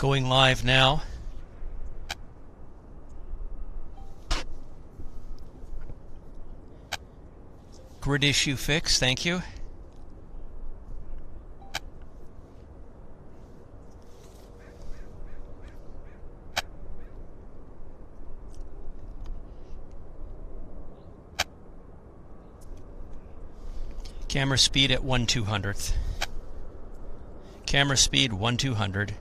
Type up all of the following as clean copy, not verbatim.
Going live now. Grid issue fix, thank you. Camera speed at 1/200th. Camera speed 1/200.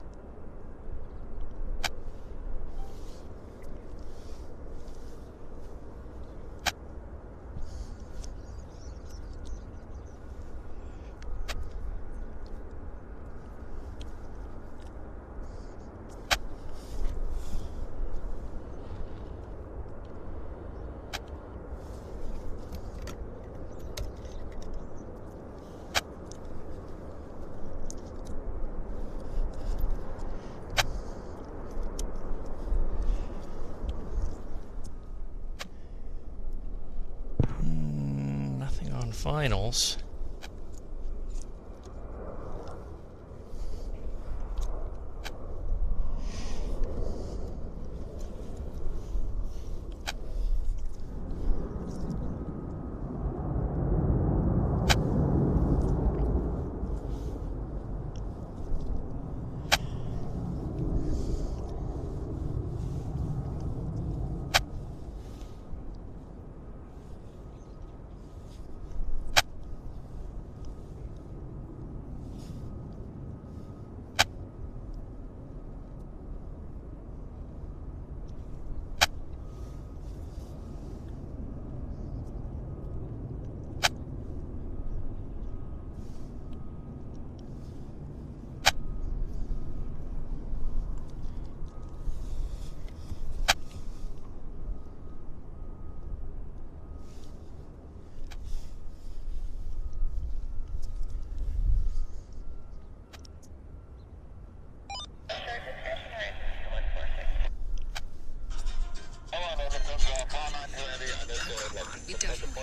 Finals.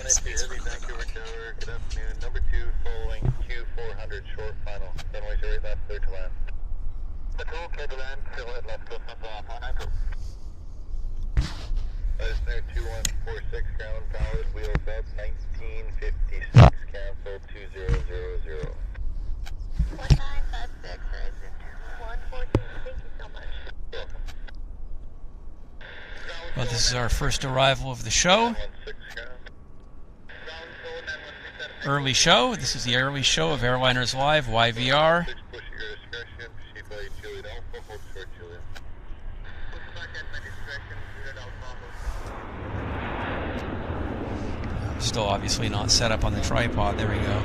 Vancouver Canada, good afternoon. Number 2 following Q400 short final. Runways right left, clear to land. Patrol, clear to land, still at left, Lufthansa A340. Listener 2146, ground powered, wheels up, 1956, cancel 2000. 1956, 114, thank you so much. Welcome. Well, this is our first arrival of the show. Early show. This is the early show of Airliners Live YVR. Still obviously not set up on the tripod. There we go.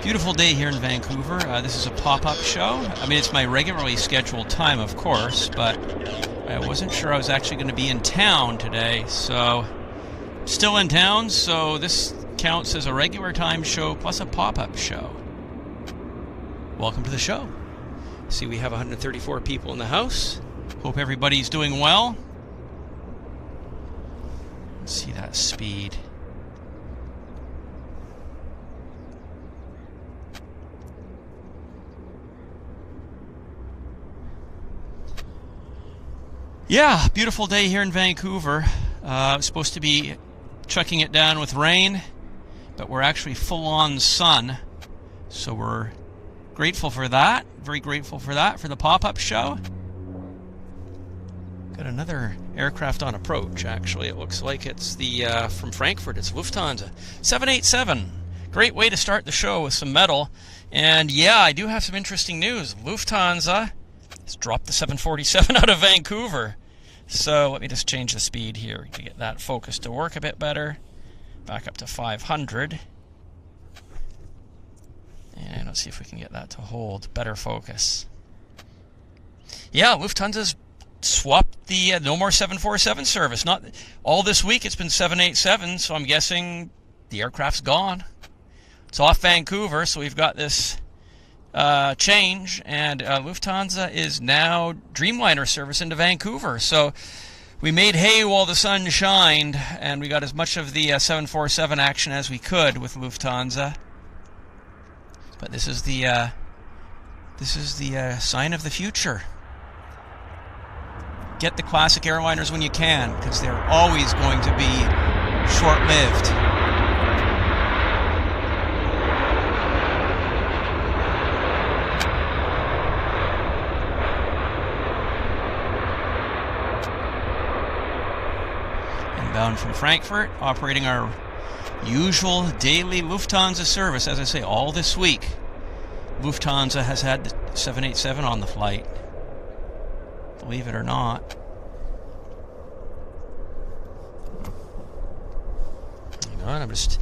Beautiful day here in Vancouver. This is a pop-up show. I mean, it's my regularly scheduled time, of course, but I wasn't sure I was actually going to be in town today. So, still in town, so this counts as a regular time show plus a pop-up show. Welcome to the show. See, we have 134 people in the house. Hope everybody's doing well. Let's see that speed. Yeah, beautiful day here in Vancouver. It's supposed to be chucking it down with rain, but we're actually full-on sun, so we're grateful for that. Very grateful for that, for the pop-up show. Got another aircraft on approach, actually. It looks like it's the from Frankfurt. It's Lufthansa 787. Great way to start the show with some metal. And yeah, I do have some interesting news. Lufthansa has dropped the 747 out of Vancouver. So let me just change the speed here to get that focus to work a bit better. Back up to 500. And let's see if we can get that to hold. Better focus. Yeah, Lufthansa's swapped the no more 747 service. Not all this week it's been 787, so I'm guessing the aircraft's gone. It's off Vancouver, so we've got this change, and Lufthansa is now Dreamliner service into Vancouver. So we made hay while the sun shined, and we got as much of the 747 action as we could with Lufthansa. But this is the sign of the future. Get the classic airliners when you can, because they're always going to be short-lived. Inbound from Frankfurt, operating our usual daily Lufthansa service. As I say, all this week, Lufthansa has had the 787 on the flight. Believe it or not. Hang on, I'm just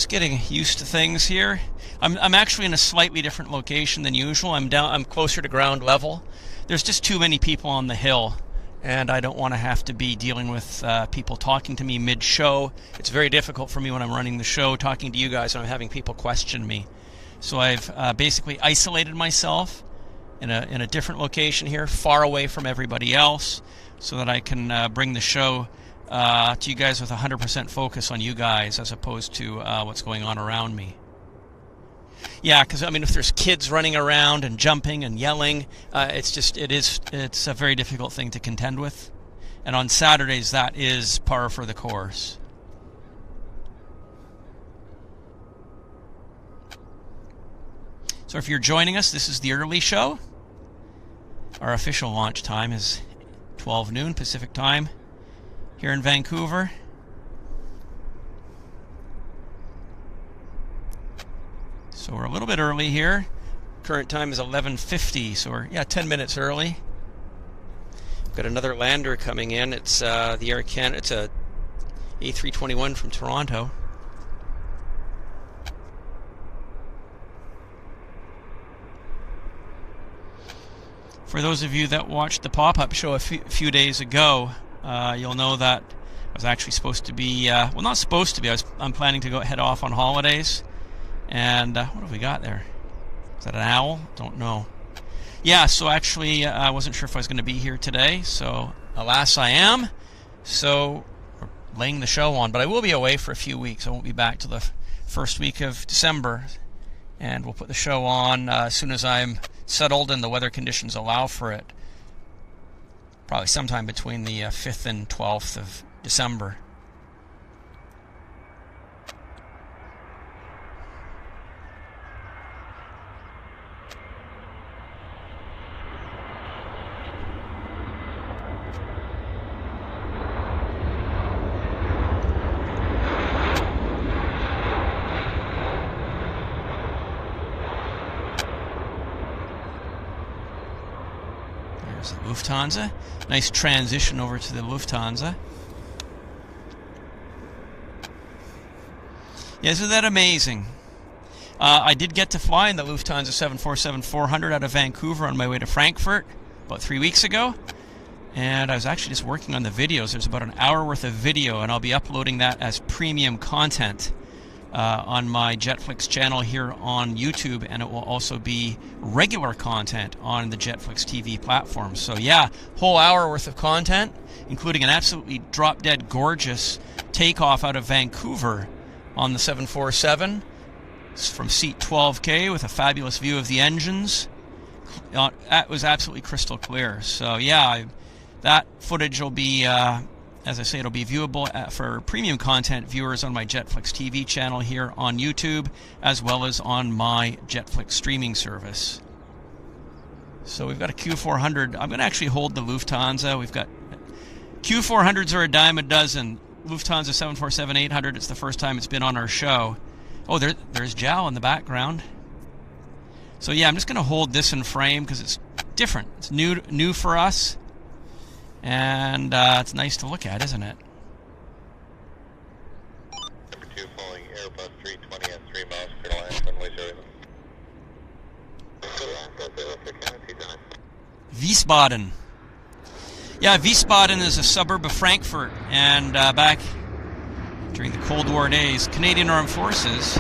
getting used to things here. I'm actually in a slightly different location than usual. I'm closer to ground level. There's just too many people on the hill, and I don't want to have to be dealing with people talking to me mid-show. It's very difficult for me when I'm running the show, talking to you guys, and I'm having people question me. So I've basically isolated myself in a different location here, far away from everybody else, so that I can bring the show to you guys with 100% focus on you guys, as opposed to what's going on around me. Yeah, because I mean, if there's kids running around and jumping and yelling, it's a very difficult thing to contend with. And on Saturdays, that is par for the course. So if you're joining us, this is the early show. Our official launch time is 12 noon Pacific time here in Vancouver. So we're a little bit early here. Current time is 11:50, so we're 10 minutes early. We've got another lander coming in. It's the Air Canada. It's a A321 from Toronto. For those of you that watched the pop-up show a few days ago, you'll know that I was actually supposed to be, well, not supposed to be, I'm planning to head off on holidays. And what have we got there? Is that an owl? Don't know. Yeah, so actually I wasn't sure if I was going to be here today, so alas I am. So we're laying the show on, but I will be away for a few weeks. I won't be back till the first week of December, and we'll put the show on as soon as I'm settled and the weather conditions allow for it. Probably sometime between the 5th and 12th of December. Lufthansa. Nice transition over to the Lufthansa. Yeah, isn't that amazing? I did get to fly in the Lufthansa 747-400 out of Vancouver on my way to Frankfurt about 3 weeks ago. And I was actually just working on the videos. There's about an hour worth of video, and I'll be uploading that as premium content on my Jetflix channel here on YouTube, and it will also be regular content on the Jetflix TV platform. So yeah, whole hour worth of content, including an absolutely drop-dead gorgeous takeoff out of Vancouver on the 747 from seat 12K with a fabulous view of the engines. That was absolutely crystal clear. So yeah, that footage will be as I say, it'll be viewable for premium content viewers on my Jetflix TV channel here on YouTube, as well as on my Jetflix streaming service. So we've got a Q400. I'm going to actually hold the Lufthansa. We've got Q400s are a dime a dozen. Lufthansa 747-800, it's the first time it's been on our show. Oh, there's JAL in the background. So yeah, I'm just going to hold this in frame because it's different. It's new for us. And it's nice to look at, isn't it? Number 2 following Airbus 320 at 3 miles per line, runway 0. Wiesbaden. Yeah, Wiesbaden is a suburb of Frankfurt, and back during the Cold War days, Canadian Armed Forces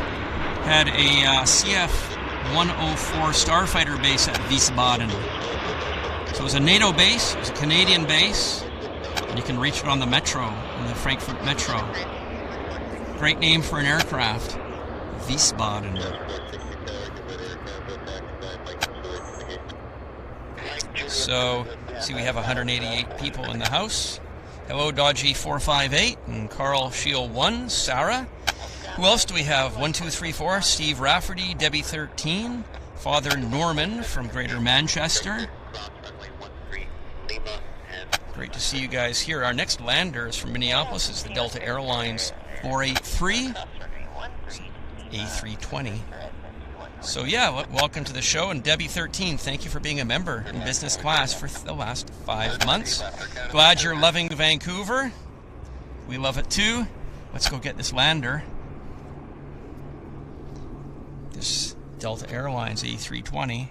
had a CF 104 Starfighter base at Wiesbaden. So it was a NATO base, it was a Canadian base, and you can reach it on the metro, on the Frankfurt Metro. Great name for an aircraft, Wiesbaden. So, see, we have 188 people in the house. Hello, Dodgy458 and Carl Shield 1, Sarah. Who else do we have? 1, 2, 3, 4. Steve Rafferty, Debbie 13, Father Norman from Greater Manchester. Great to see you guys here. Our next lander is from Minneapolis. It's the Delta Airlines 483 A320. So yeah, welcome to the show. And Debbie 13, thank you for being a member in business class for the last 5 months. Glad you're loving Vancouver. We love it too. Let's go get this lander. This Delta Airlines A320.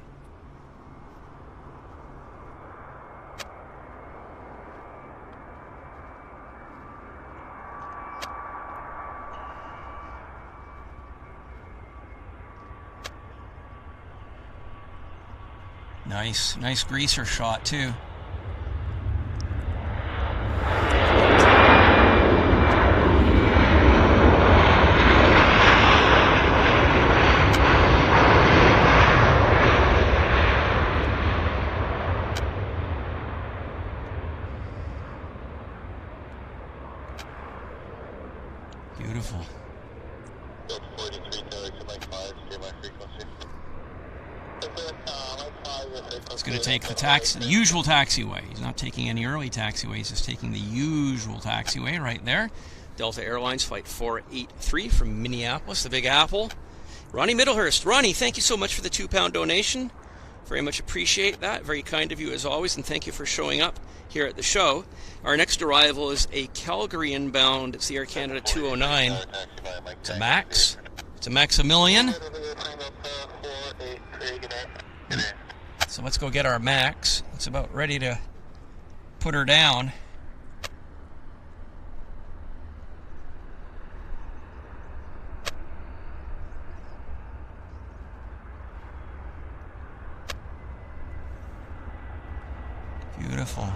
Nice greaser shot too. Beautiful. He's going to take the usual taxiway. He's not taking any early taxiways. He's just taking the usual taxiway right there. Delta Airlines Flight 483 from Minneapolis, the Big Apple. Ronnie Middlehurst. Ronnie, thank you so much for the £2 donation. Very much appreciate that. Very kind of you as always, and thank you for showing up here at the show. Our next arrival is a Calgary inbound. It's the Air Canada 209. It's a Max. It's a Maximilian. So let's go get our Max. It's about ready to put her down. Beautiful.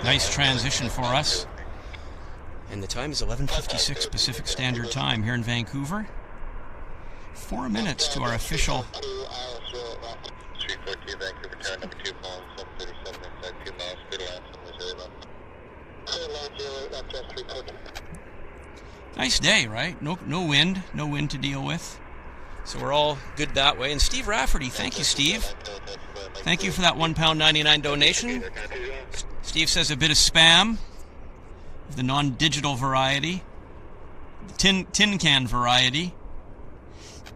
Nice transition for us. And the time is 11:56 Pacific Standard Time here in Vancouver. 4 minutes to our official. Nice day, right? No wind to deal with. So we're all good that way. And Steve Rafferty, thank you, Steve. Thank you for that £1.99 donation. Steve says a bit of spam, the non-digital variety, the tin can variety.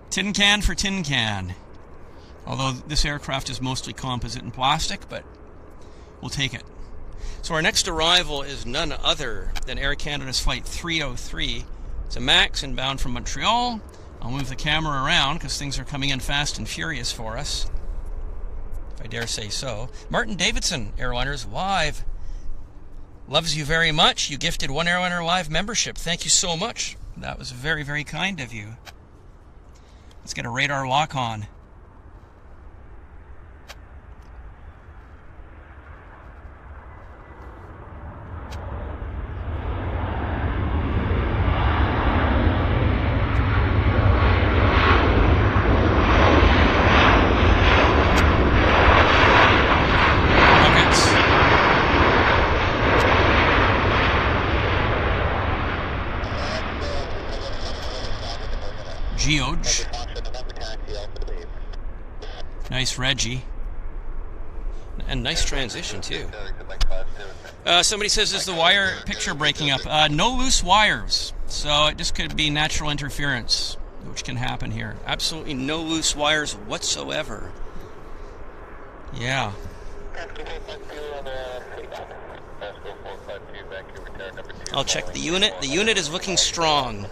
Tin can for tin can. Although this aircraft is mostly composite and plastic, but we'll take it. So our next arrival is none other than Air Canada's Flight 303. It's a Max inbound from Montreal. I'll move the camera around because things are coming in fast and furious for us, if I dare say so. Martin Davidson, Airliners Live, loves you very much. You gifted one Airliner Live membership. Thank you so much. That was very, very kind of you. Let's get a radar lock on. George. Nice Reggie. And nice transition too. Somebody says, is the wire picture breaking up? No loose wires. So it just could be natural interference, which can happen here. Absolutely no loose wires whatsoever. Yeah. Vancouver Tower, number 2. I'll check the unit. The unit is looking strong.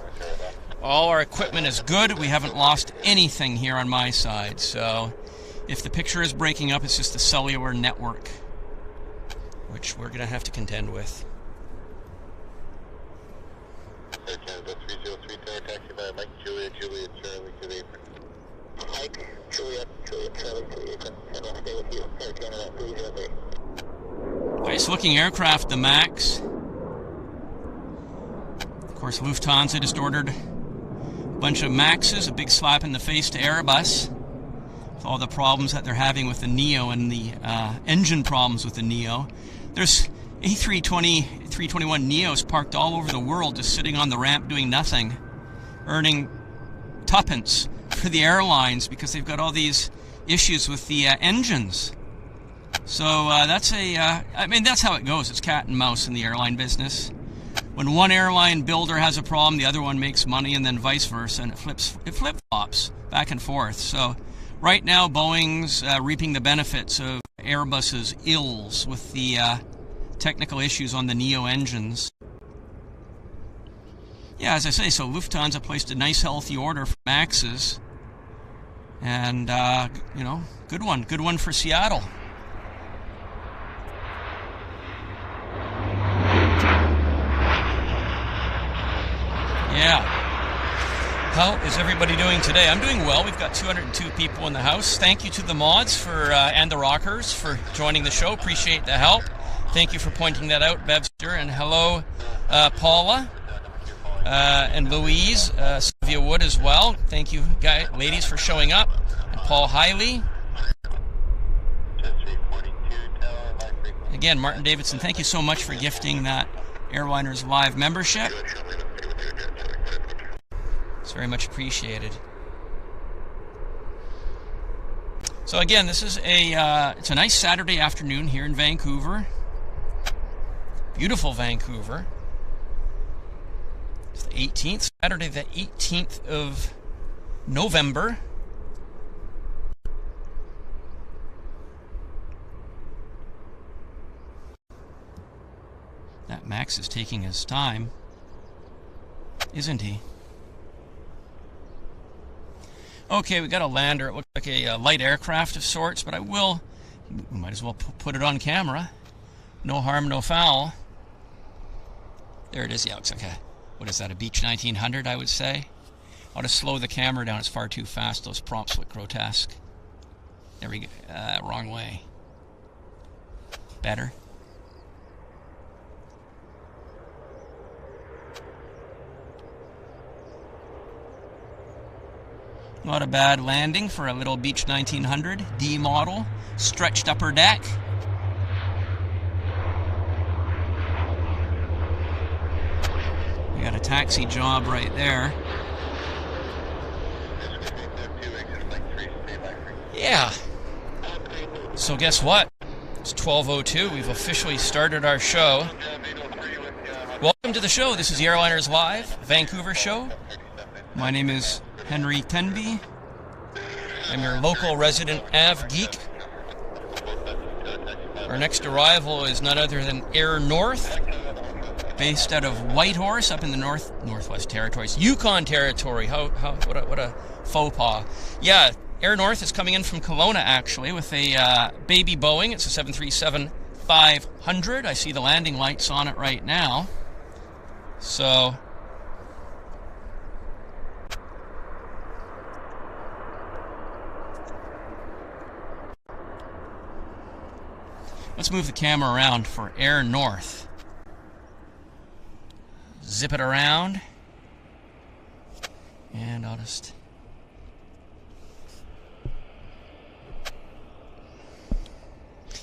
All our equipment is good. We haven't lost anything here on my side. So if the picture is breaking up, it's just the cellular network, which we're going to have to contend with. Canada 303 Tower, taxi by Mike, Juliet, Juliet, Charlie, good evening. Mike, Juliet, Juliet, Charlie, good evening. And I'll stay with you. Air Canada 303. Nice looking aircraft, the Max. Of course, Lufthansa just ordered a bunch of Maxes, a big slap in the face to Airbus with all the problems that they're having with the Neo and the engine problems with the Neo. There's A320, 321 Neos parked all over the world, just sitting on the ramp doing nothing, earning tuppence for the airlines because they've got all these issues with the engines. So that's I mean, that's how it goes. It's cat and mouse in the airline business. When one airline builder has a problem, the other one makes money, and then vice versa, and it flip-flops back and forth. So right now, Boeing's reaping the benefits of Airbus's ills with the technical issues on the Neo engines. Yeah, as I say, so Lufthansa placed a nice, healthy order for Maxes, and you know, good one for Seattle. Yeah. How is everybody doing today? I'm doing well. We've got 202 people in the house. Thank you to the mods for and the rockers for joining the show. Appreciate the help. Thank you for pointing that out, Bebster. And hello, Paula and Louise, Sylvia Wood as well. Thank you, ladies, for showing up. And Paul Hiley. Again, Martin Davidson, thank you so much for gifting that Airliners Live membership. It's very much appreciated. So again, this is it's a nice Saturday afternoon here in Vancouver. Beautiful Vancouver. It's the 18th, Saturday the 18th of November. That Max is taking his time, isn't he? Okay, we got a lander. It looks like a light aircraft of sorts, but we might as well put it on camera. No harm, no foul. There it is. Yeah, looks like what is that, a Beech 1900, I would say? I'll just slow the camera down. It's far too fast. Those prompts look grotesque. There we go. Wrong way. Better. Not a bad landing for a little Beech 1900 D model, stretched upper deck. We got a taxi job right there. Yeah. So guess what? It's 12:02. We've officially started our show. Welcome to the show. This is the Airliners Live Vancouver show. My name is Henry Tenby. I'm your local resident Av geek. Our next arrival is none other than Air North, based out of Whitehorse up in the Northwest Territories, Yukon Territory. What a faux pas. Yeah, Air North is coming in from Kelowna actually with a baby Boeing. It's a 737-500. I see the landing lights on it right now. So let's move the camera around for Air North. Zip it around. And I'll just...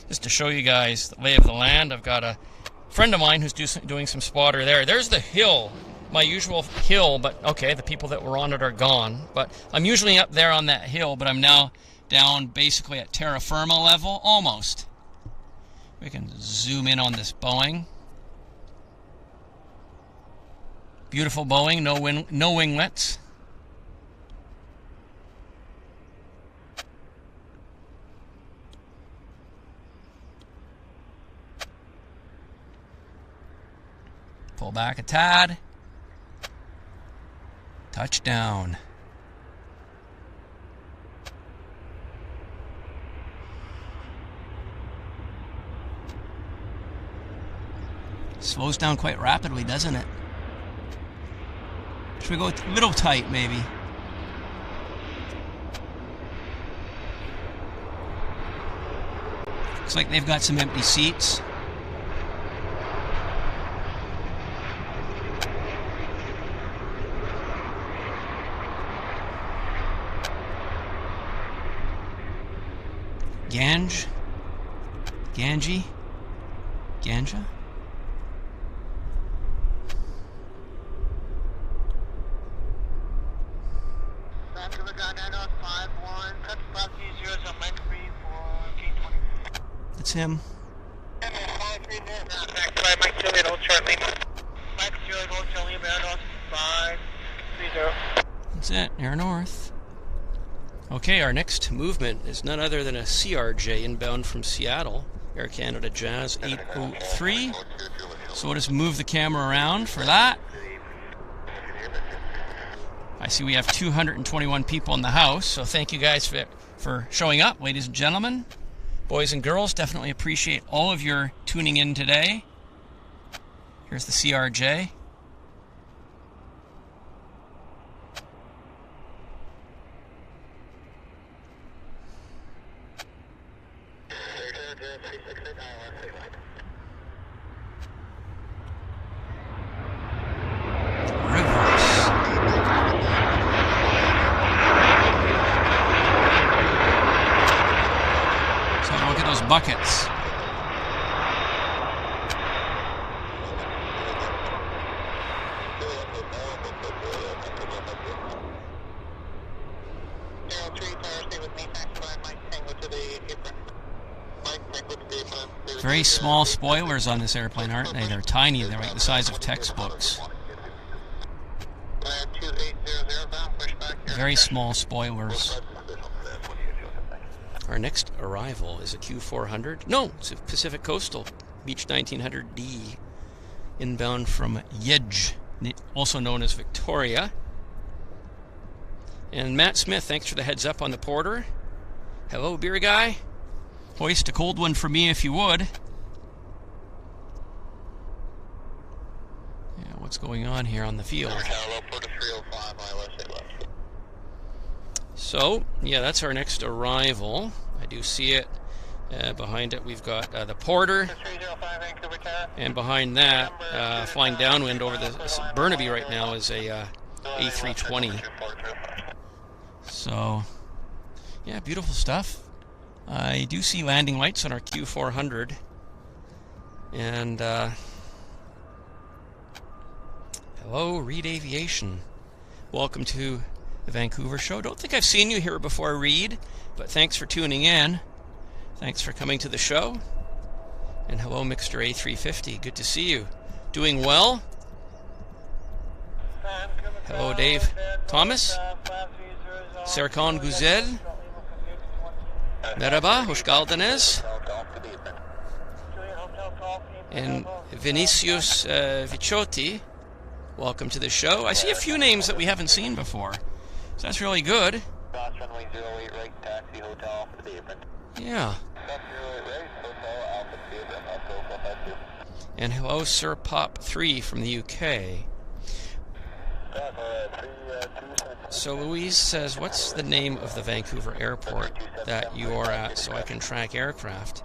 Just to show you guys the lay of the land, I've got a friend of mine who's doing some spotter there. There's the hill, my usual hill, but okay, the people that were on it are gone. But I'm usually up there on that hill, but I'm now down basically at terra firma level, almost. We can zoom in on this Boeing. Beautiful Boeing, no winglets. Pull back a tad. Touchdown. Slows down quite rapidly, doesn't it? Should we go a little tight, maybe? Looks like they've got some empty seats. Ganja? Vancouver Canada 5-1, touch 530 on Mike 3 for G20. That's him. Mike Juliet, hold short lead. Mike Juliet, hold short lead, Air 530. That's it, Air North. Okay, our next movement is none other than a CRJ inbound from Seattle, Air Canada Jazz 803. So we'll just move the camera around for that. I see we have 221 people in the house, so thank you guys for showing up, ladies and gentlemen. Boys and girls, definitely appreciate all of your tuning in today. Here's the CRJ. Buckets. Very small spoilers on this airplane, aren't they? They're tiny. They're like the size of textbooks. Very small spoilers. Our next arrival is a Q400. No, it's a Pacific Coastal Beech 1900D, inbound from Yedge, also known as Victoria. And Matt Smith, thanks for the heads up on the porter. Hello, beer guy. Hoist a cold one for me if you would. Yeah, what's going on here on the field? So, yeah, that's our next arrival. I do see it. Behind it, we've got the porter. And behind that, flying downwind over the Burnaby right now is a A320. So, yeah, beautiful stuff. I do see landing lights on our Q400. And, hello, Reed Aviation. Welcome to the Vancouver show. Don't think I've seen you here before, Reed, but thanks for tuning in. Thanks for coming to the show. And hello, Mixter A350. Good to see you. Doing well? Hello, Dave Thomas. Serkan Güzel. Merhaba, hoş geldiniz. And Vinicius Vicciotti. Welcome to the show. I see a few names that we haven't seen before. So that's really good. Yeah. And hello, Sir Pop 3 from the UK. So Louise says, what's the name of the Vancouver airport that you are at so I can track aircraft?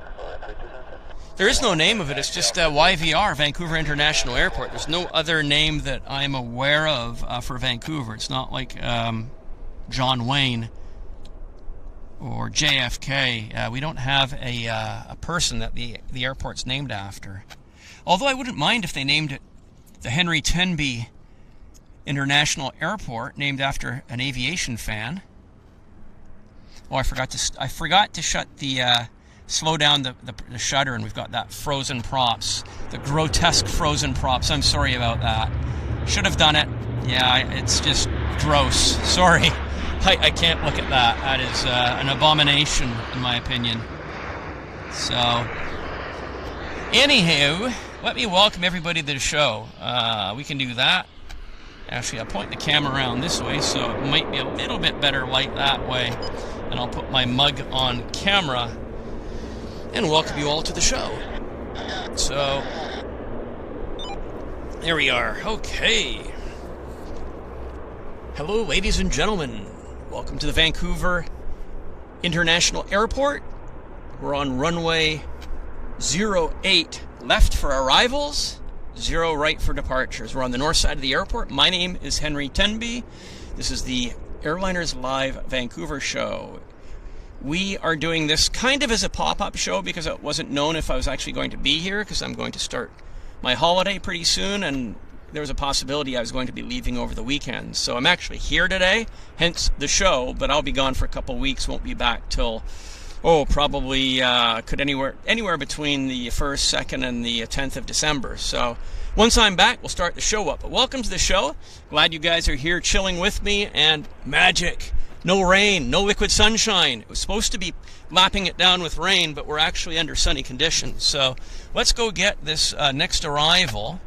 There is no name of it. It's just YVR, Vancouver International Airport. There's no other name that I'm aware of for Vancouver. It's not like John Wayne or JFK. We don't have a person that the airport's named after. Although I wouldn't mind if they named it the Henry Tenby International Airport, named after an aviation fan. Oh, I forgot to shut the slow down the shutter, and we've got that frozen props, the grotesque frozen props. I'm sorry about that. Should have done it. Yeah, it's just gross. Sorry. I can't look at that. That is an abomination, in my opinion. So, anywho, let me welcome everybody to the show. We can do that. Actually, I'll point the camera around this way, so it might be a little bit better light that way. And I'll put my mug on camera and welcome you all to the show. So, there we are. Okay. Hello, ladies and gentlemen. Welcome to the Vancouver International Airport. We're on runway 08 left for arrivals, 0 right for departures. We're on the north side of the airport. My name is Henry Tenby. This is the Airliners Live Vancouver show. We are doing this kind of as a pop-up show because it wasn't known if I was actually going to be here, because I'm going to start my holiday pretty soon, and there was a possibility I was going to be leaving over the weekend. So I'm actually here today, hence the show, but I'll be gone for a couple of weeks, won't be back till, probably could anywhere between the 1st, 2nd, and the 10th of December. So once I'm back, we'll start the show up. But welcome to the show. Glad you guys are here chilling with me, and magic. No rain, no liquid sunshine. It was supposed to be lapping it down with rain, but we're actually under sunny conditions. So let's go get this next arrival,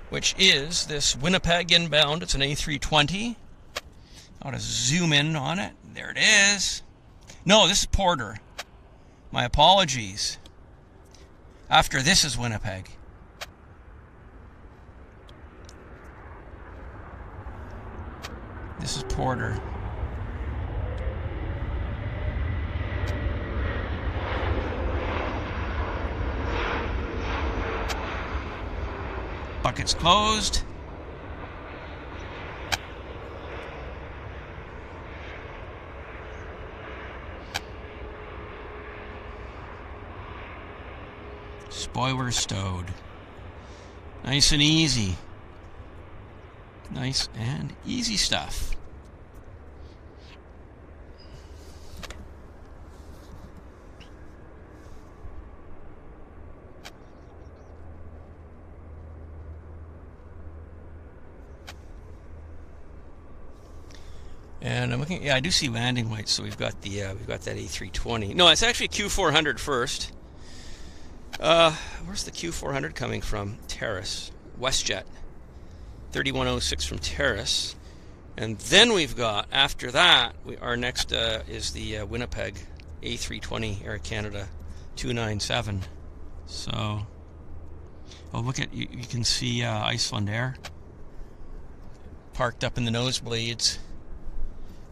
which is this Winnipeg inbound. It's an A320. I want to zoom in on it. There it is. No, this is Porter. My apologies. After this is Winnipeg. This is Porter. Buckets closed. Spoiler stowed. Nice and easy. Nice and easy stuff. And I'm looking. Yeah, I do see landing lights. So we've got the that A320. No, it's actually Q400 first. Where's the Q400 coming from? Terrace, Westjet, 3106 from Terrace, and then we've got after that. Our next is the Winnipeg A320 Air Canada 297. So, look at you can see Iceland Air parked up in the nosebleeds.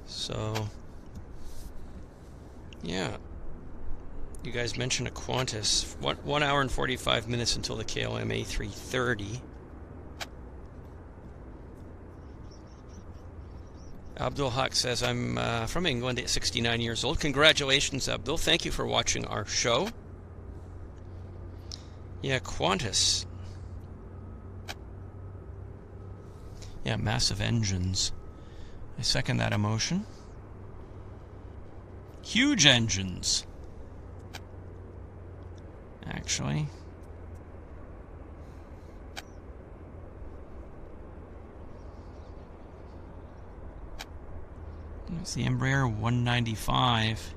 So, yeah. You guys mentioned a Qantas. 1 hour and 45 minutes until the KLM A330. Abdul Haq says, I'm from England at 69 years old. Congratulations, Abdul. Thank you for watching our show. Yeah, Qantas. Yeah, massive engines. I second that emotion. Huge engines. Actually. It's the Embraer 195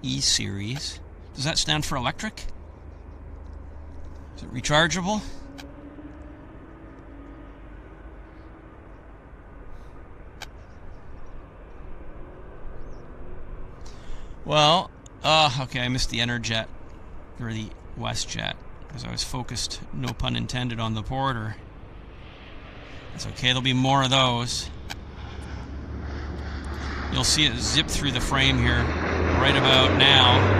E series. Does that stand for electric? Is it rechargeable? Well, okay, I missed the Enerjet, or the Westjet, because I was focused, no pun intended, on the Porter. It's okay, there'll be more of those. You'll see it zip through the frame here right about now.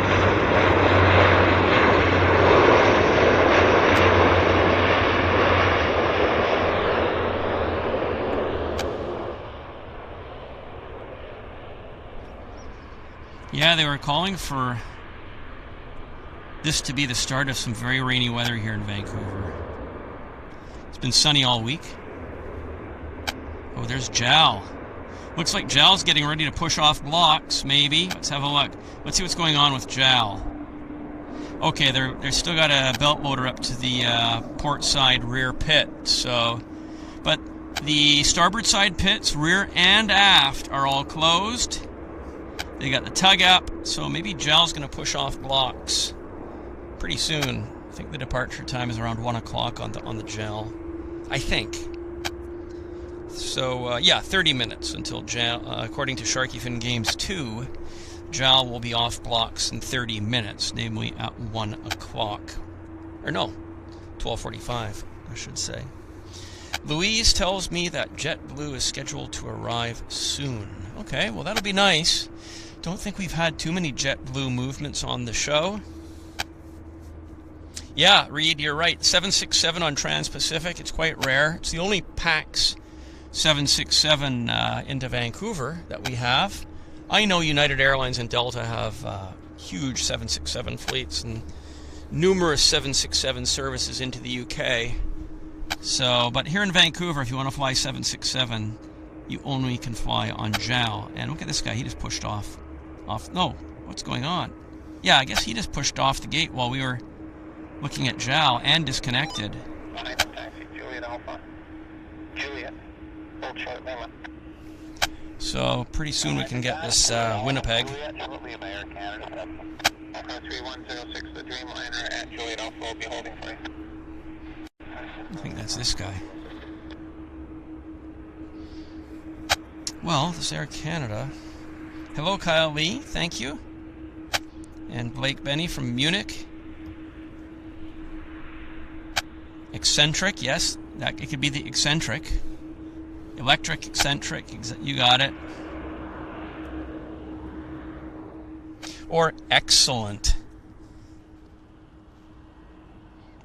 Yeah, they were calling for this to be the start of some very rainy weather here in Vancouver. It's been sunny all week. Oh, there's JAL. Looks like JAL's getting ready to push off blocks, maybe. Let's have a look. Let's see what's going on with JAL. Okay, they're still got a belt loader up to the port side rear pit. So, but the starboard side pits, rear and aft, are all closed. They got the tug up, so maybe JAL's going to push off blocks pretty soon. think the departure time is around 1 o'clock on the JAL. I think. So, yeah, 30 minutes until JAL. According to Sharky Fin Games 2, JAL will be off blocks in 30 minutes, namely at 1 o'clock. Or no, 12:45, I should say. Louise tells me that JetBlue is scheduled to arrive soon. Okay, well, that'll be nice. Don't think we've had too many JetBlue movements on the show. Yeah, Reed, you're right. 767 on Trans-Pacific, it's quite rare. It's the only PAX 767 into Vancouver that we have. I know United Airlines and Delta have huge 767 fleets and numerous 767 services into the UK. So, but here in Vancouver, if you want to fly 767, you only can fly on JAL. And look at this guy, he just pushed off. No, what's going on? Yeah, I guess he just pushed off the gate while we were looking at JAL and disconnected. So pretty soon we can get this Winnipeg. 3106, the Dreamliner at Juliet Alpha will be holding for you. I think that's this guy. Well, this Air Canada. Hello, Kyle Lee. Thank you. And Blake Benny from Munich. Eccentric, yes. It could be the eccentric. Electric, eccentric, you got it. Or excellent.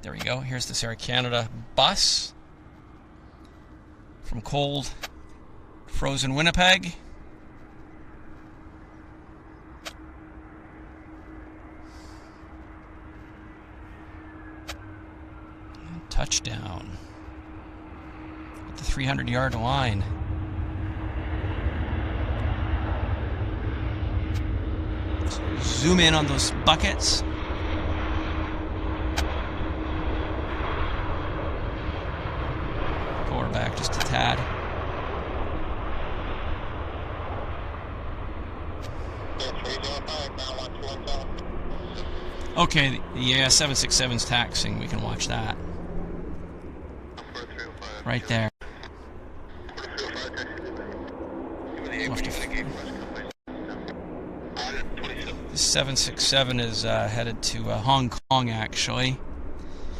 There we go. Here's this Air Canada bus from cold, frozen Winnipeg. And touchdown at the 300-yard line. Zoom in on those buckets. Pull her back just a tad. Okay, the 767's taxing. We can watch that. Right there. The 767 is headed to Hong Kong, actually.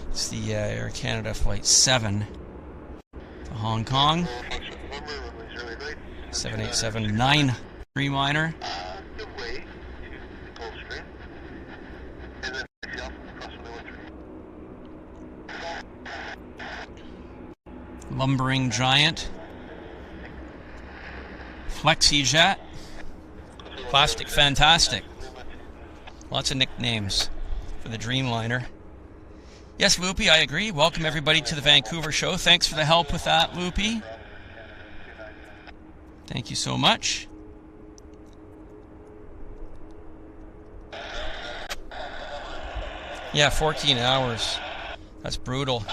It's the Air Canada Flight 7 to Hong Kong. 787-9 Dreamliner. Lumbering Giant. FlexiJet. Plastic Fantastic. Lots of nicknames for the Dreamliner. Yes, Loopy, I agree. Welcome everybody to the Vancouver show. Thanks for the help with that, Loopy. Thank you so much. Yeah, 14 hours. That's brutal.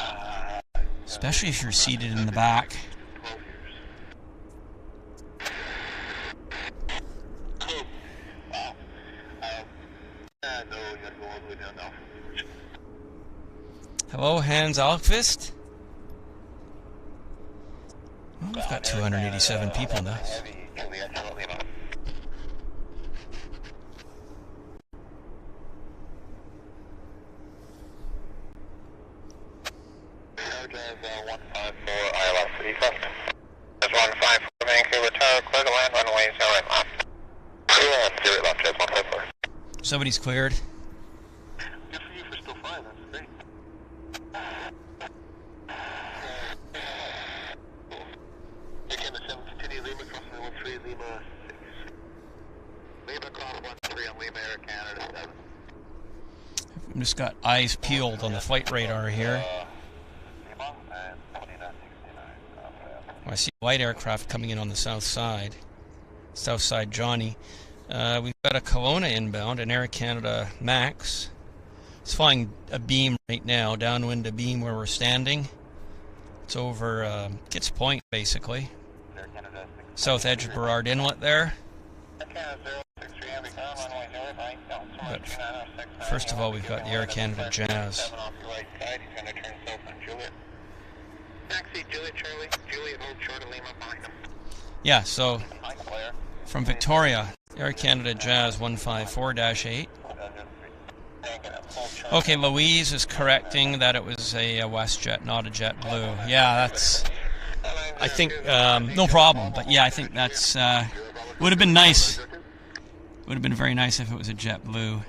Especially if you're seated in the back. Hello, Hans Alkvist. Well, we've got 287 people now. Somebody's cleared. Good for you for still flying, that's great. Again, the 7 continue Lima crossing the 13 Lima 6. Lima cross 13 on Lima Air Canada 7. I've just got eyes peeled on the flight radar here. I see a white aircraft coming in on the south side. South side Johnny. We've got a Kelowna inbound, an Air Canada Max. It's flying a beam right now, downwind a beam where we're standing. It's over Kitts Point, basically. South edge of Burrard Inlet there. But first of all, we've got the Air Canada Jazz. Yeah, so from Victoria, Air Canada Jazz 154-8. Okay, Louise is correcting that it was a Westjet, not a JetBlue. Yeah, that's, I think, no problem. But yeah, I think that's, would have been nice. Would have been very nice if it was a JetBlue.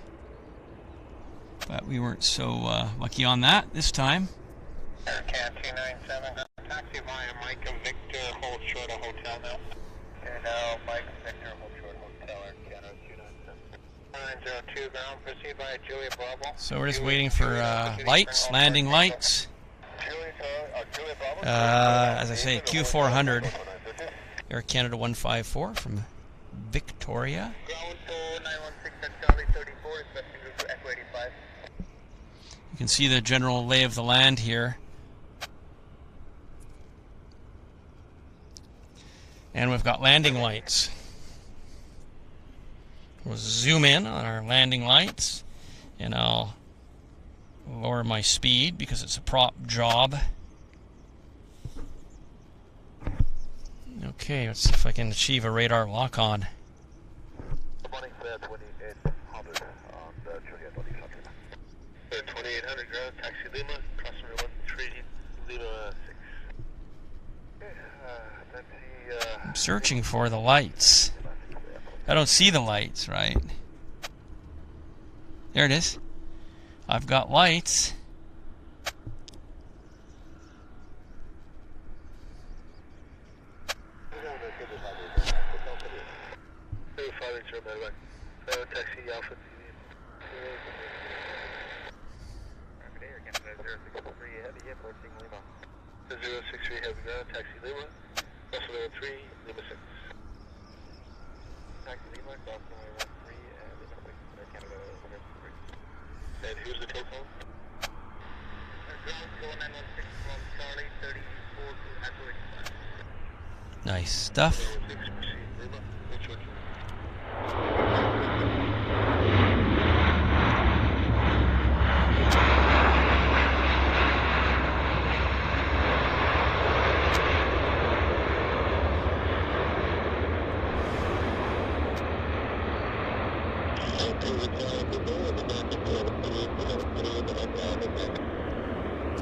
But we weren't so lucky on that this time. Air Can 297, taxi via Mike and Victor, hold short of hotel now. And now Mike and Victor, hold short of hotel, Air Canada 297. 902 ground, proceed via Julia Bravo. So we're just waiting for lights, landing lights. As I say, Q400, Air Canada 154 from Victoria. Ground 916 at Charlie 34, expecting route for Echo 85. You can see the general lay of the land here. And we've got landing lights. We'll zoom in on our landing lights, and I'll lower my speed because it's a prop job. Okay, let's see if I can achieve a radar lock on. Good morning, 2800 on the Juliet 2800 ground, taxi Lima, crossing 13 Lima 6. I'm searching for the lights. I don't see the lights, right? There it is. I've got lights. Taxi Lima, crossing 3 Lima 6. Taxi Lima, crossing 3 and Lima 6, Canada 103. And who's the telephone? Ground 916 from Charlie 34 to Echo 85. Nice stuff.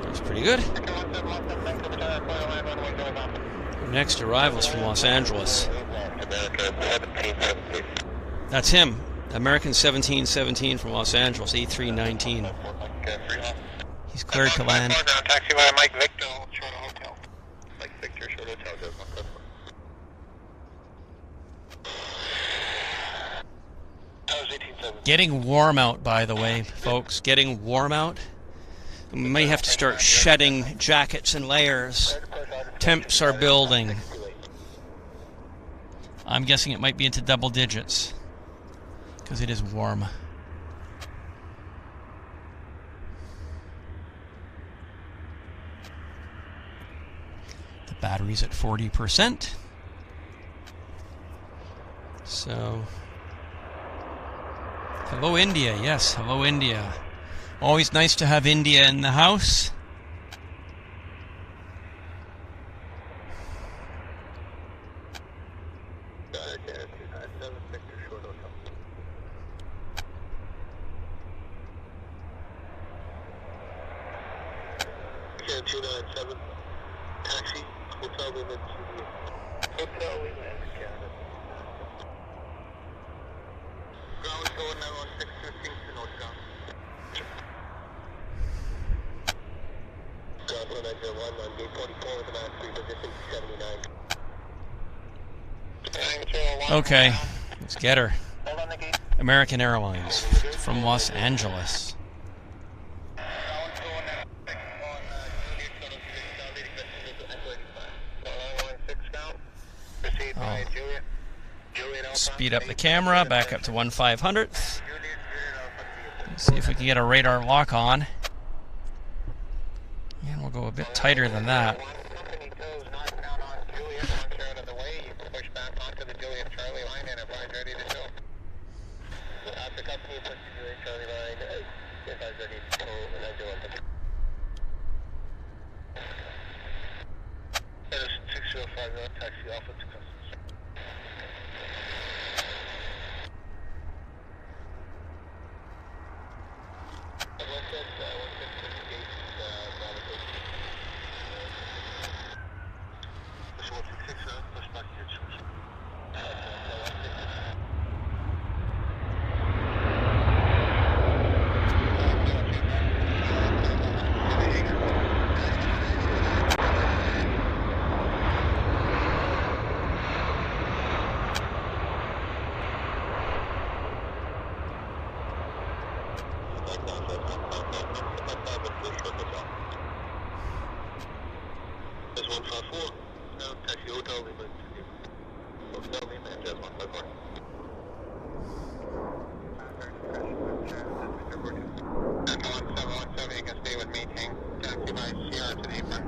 That's pretty good. Next arrival is from Los Angeles. That's him. American 1717 from Los Angeles, A319. He's cleared to land. Taxi via Mike Victor, short hotel. Mike Victor, short hotel. Getting warm out, by the way, folks. Getting warm out. We may have to start shedding jackets and layers. Temps are building. I'm guessing it might be into double digits because it is warm. The battery's at 40%. So, hello India. Yes, hello India. Always nice to have India in the house. Taxi, hotel Lima to hotel Lima Canada. Ground going 916 to Kingston, northbound. Ground 1901 on gate 44 with an on-3 position 79. Okay, let's get her. American Airlines from Los Angeles. Oh. Speed up the camera, back up to 1/500. See if we can get a radar lock on. And we'll go a bit tighter than that. Taxi Alpha to Customs.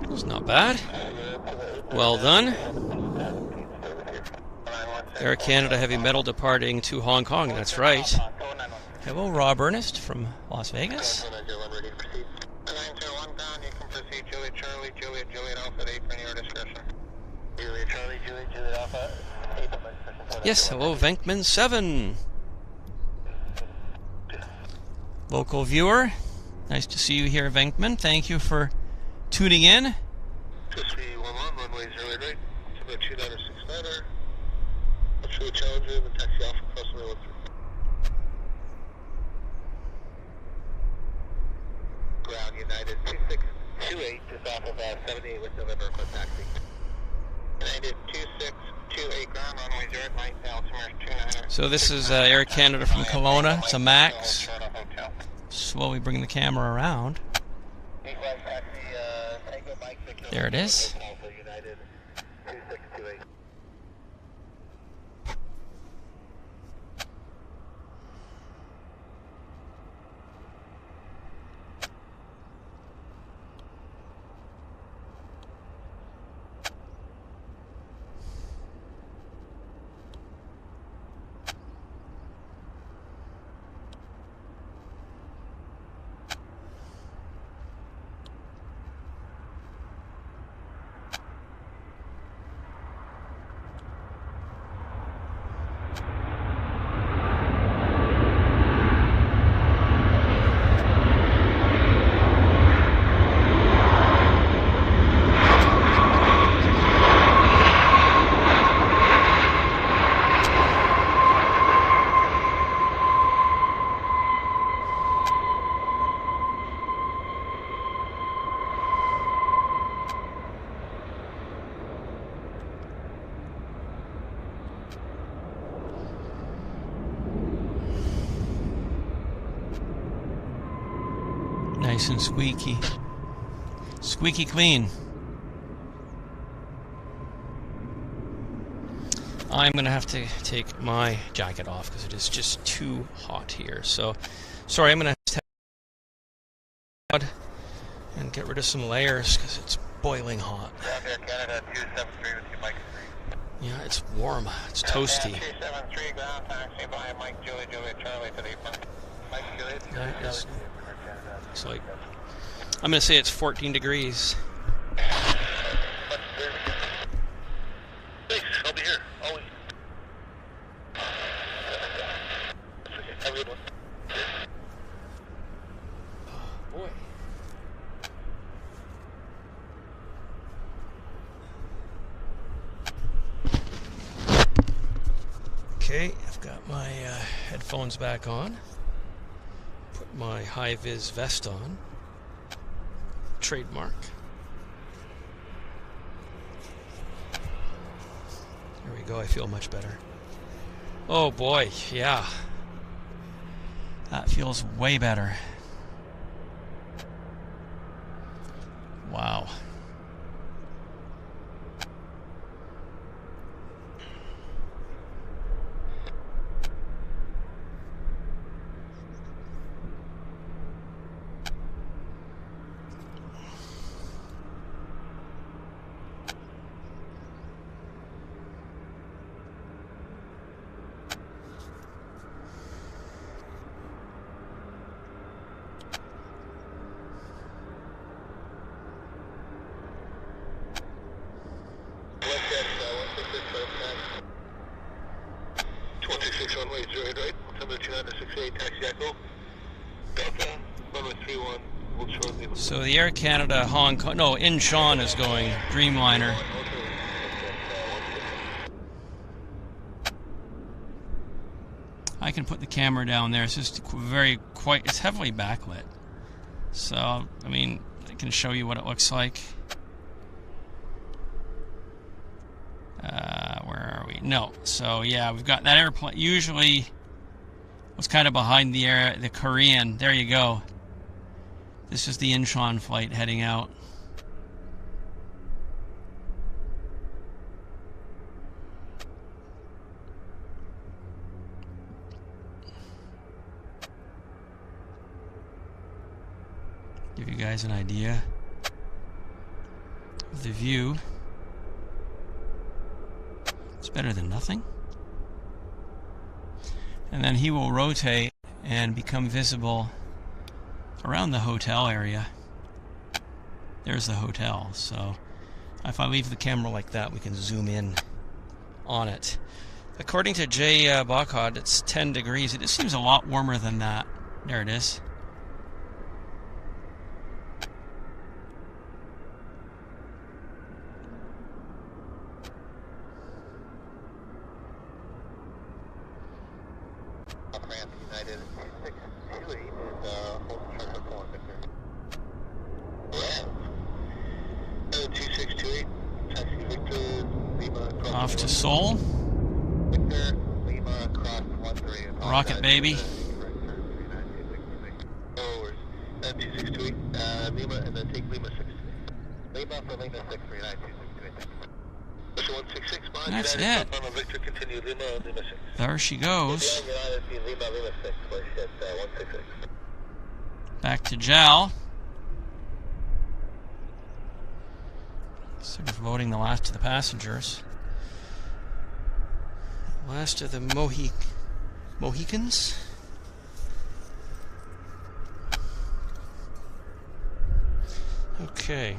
It's not bad. Well done. Air Canada Heavy Metal departing to Hong Kong, that's right. Hello, Rob Ernest from Las Vegas. Yes, hello, Venkman 7. Local viewer. Nice to see you here, Venkman. Thank you for tuning in. 2311, runway 08 right. To the 2969er. Up to the Challenger, the taxi off across the road. Ground United 2628, just off of 78 with November for taxi. United 2628 ground, runway 08 right, altimeter 29er. So this is Air Canada from Kelowna. It's a MAX. Slowly bring the camera around. There it is. Nice and squeaky. Squeaky clean. I'm going to have to take my jacket off because it is just too hot here. So, sorry, I'm going to have to and get rid of some layers because it's boiling hot. Air Canada 273 with you, Mike. Yeah, it's warm. It's toasty. 273 ground taxi by Mike Julie Charlie to the front. Mike Julie. That is, it's like, I'm going to say it's 14 degrees. Thanks, I'll be here, always. Have a good one. Oh, boy. Okay, I've got my headphones back on. Put my high-vis vest on. Trademark. There we go, I feel much better. Oh boy, yeah. That feels way better. Wow. United 68, taxi echo. Delta, runway 31, will shortly. So the Air Canada Hong Kong, no, Incheon is going Dreamliner. I can put the camera down there. It's just it's heavily backlit. So, I mean, I can show you what it looks like. Where are we? No. So, yeah, we've got that airplane. Usually, was kind of behind the Korean. There you go. This is the Incheon flight heading out. Give you guys an idea of the view. It's better than nothing. And then he will rotate and become visible around the hotel area. There's the hotel. So if I leave the camera like that, we can zoom in on it. According to Jay Bachod, it's 10 degrees. It just seems a lot warmer than that. There it is. United 628 is hold traffic on Victor. 2628, taxi Victor, Lima. Off to Seoul. Victor, Lima, cross 13. Rocket baby. 2628, Lima, and then take Lima 6. Lima for Lima 639, 2628. That's it. There she goes. Back to JAL. Sort of loading the last of the passengers. Last of the Mohicans. Okay.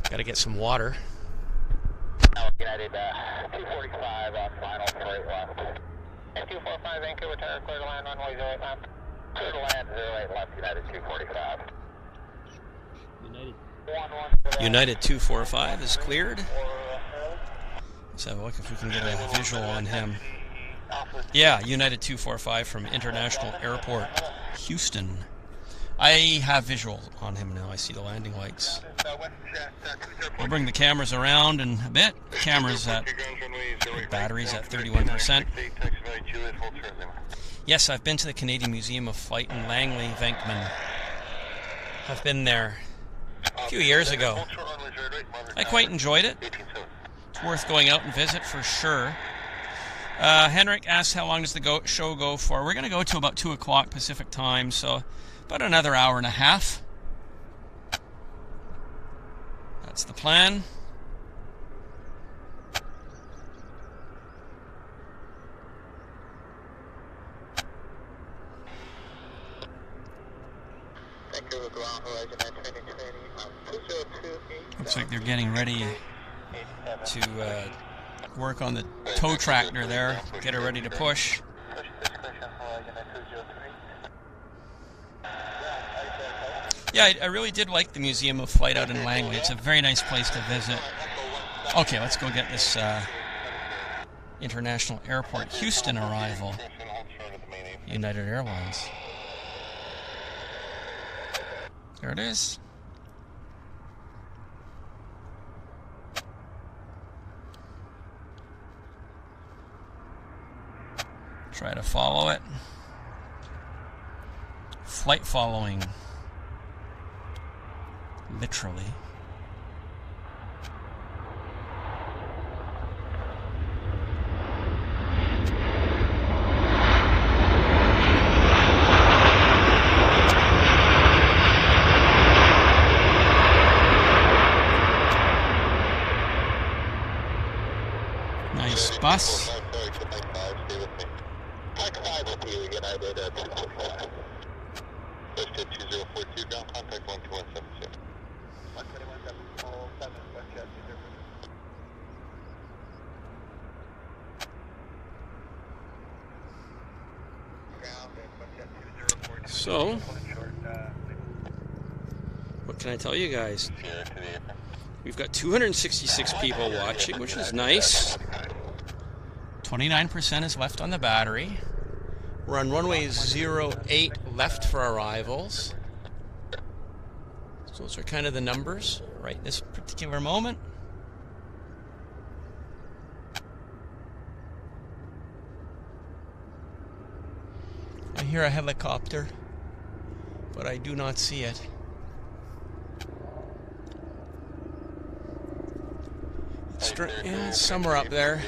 Gotta get some water. United 245 off final straight left. And 245 Vancouver Tower, clear to land runway 08 left. Clear to land 08 left, United 245. United 245 is cleared. Let's have a look if we can get a visual on him. Yeah, United 245 from International Airport, Houston. I have visual on him now. I see the landing lights. We'll bring the cameras around in a bit. The cameras at batteries at 31%. Yes, I've been to the Canadian Museum of Flight in Langley, Vancouver. I've been there a few years ago. I quite enjoyed it. It's worth going out and visit for sure. Henrik asked how long does the show go for. We're going to go to about 2 o'clock Pacific time, so about another hour and a half. That's the plan. Looks like they're getting ready to work on the tow tractor there, get her ready to push. Yeah, I really did like the Museum of Flight out in Langley. It's a very nice place to visit. Okay, let's go get this International Airport Houston arrival. United Airlines. There it is. Try to follow it. Flight following. Literally. Nice bus. So, what can I tell you guys? We've got 266 people watching, which is nice. 29% is left on the battery. We're on runway 08 left for arrivals. So those are kind of the numbers right this particular moment. I hear a helicopter, but I do not see it. It's somewhere up there.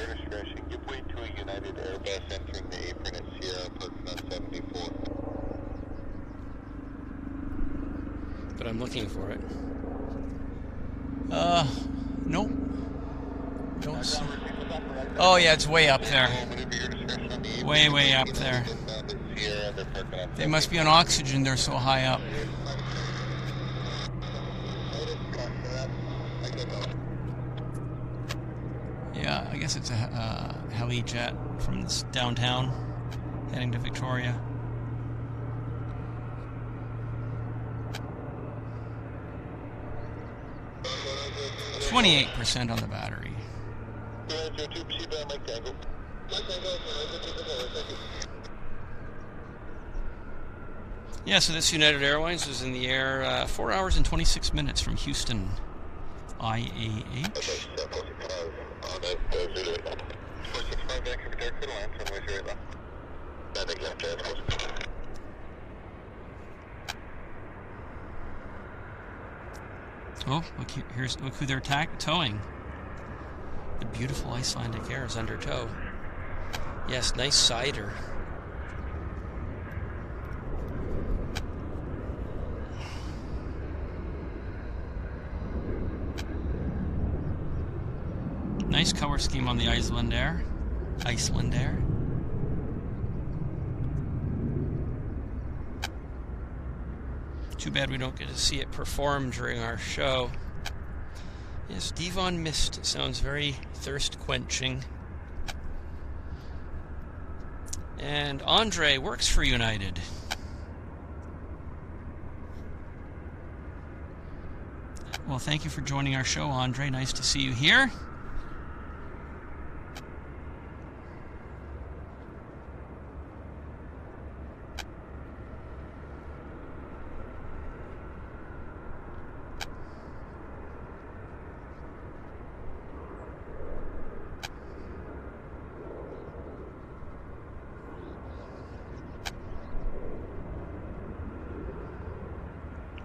Give way to a United Airbus entering the apron at Sierra, approaching on 74. But I'm looking for it. Nope. Don't see. Oh yeah, it's way up there. Way up there. They must be on oxygen, they're so high up. Yeah, I guess it's a heli jet from this downtown heading to Victoria. %28 on the battery. Yeah, so this United Airlines was in the air 4 hours and 26 minutes from Houston, IAH. Oh, look who they're towing. The beautiful Icelandic Air is under tow. Yes, nice cider. Nice color scheme on the Iceland Air. Too bad we don't get to see it perform during our show. Yes, Devon Mist sounds very thirst quenching. And Andre works for United. Well, thank you for joining our show, Andre. Nice to see you here.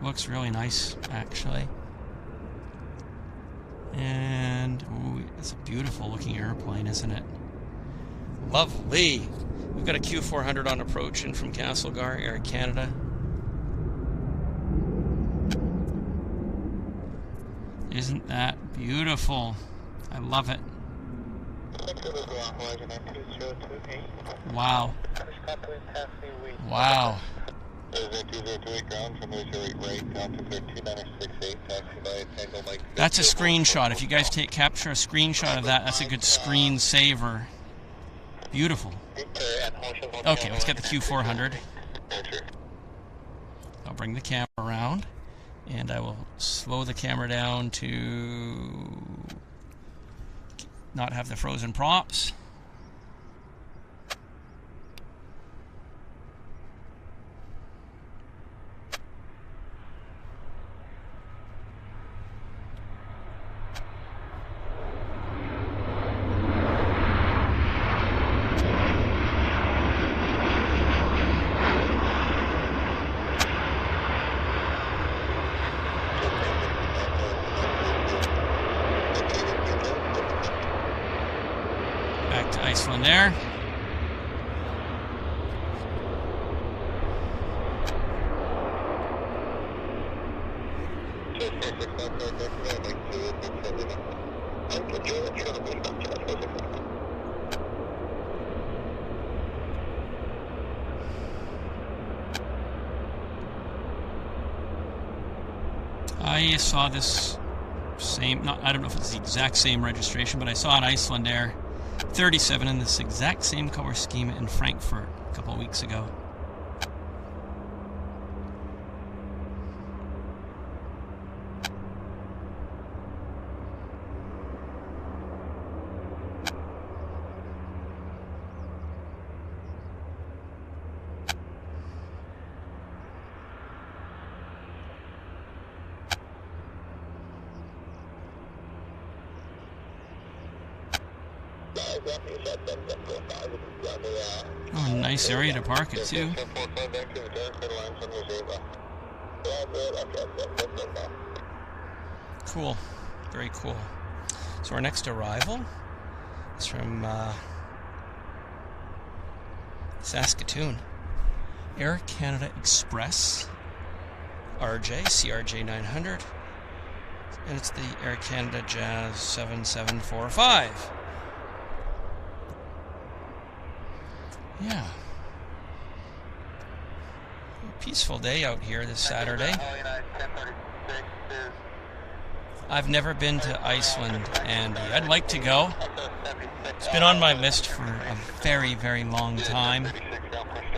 Looks really nice, actually. And ooh, it's a beautiful looking airplane, isn't it? Lovely. We've got a Q400 on approach in from Castlegar, Air Canada. Isn't that beautiful? I love it. Wow. Wow. That's a screenshot. If you guys capture a screenshot of that, that's a good screen saver. Beautiful. Okay, let's get the Q400. I'll bring the camera around, and I will slow the camera down to not have the frozen props. Iceland Air. I saw this same, I don't know if it's the exact same registration, but I saw an Iceland Air 37 in this exact same color scheme in Frankfurt a couple of weeks ago. Oh, nice area to park it too. Cool, very cool. So our next arrival is from Saskatoon. Air Canada Express CRJ 900, and it's the Air Canada Jazz 7745. Yeah. A peaceful day out here this Saturday. I've never been to Iceland, Andy. I'd like to go. It's been on my list for a very, very long time.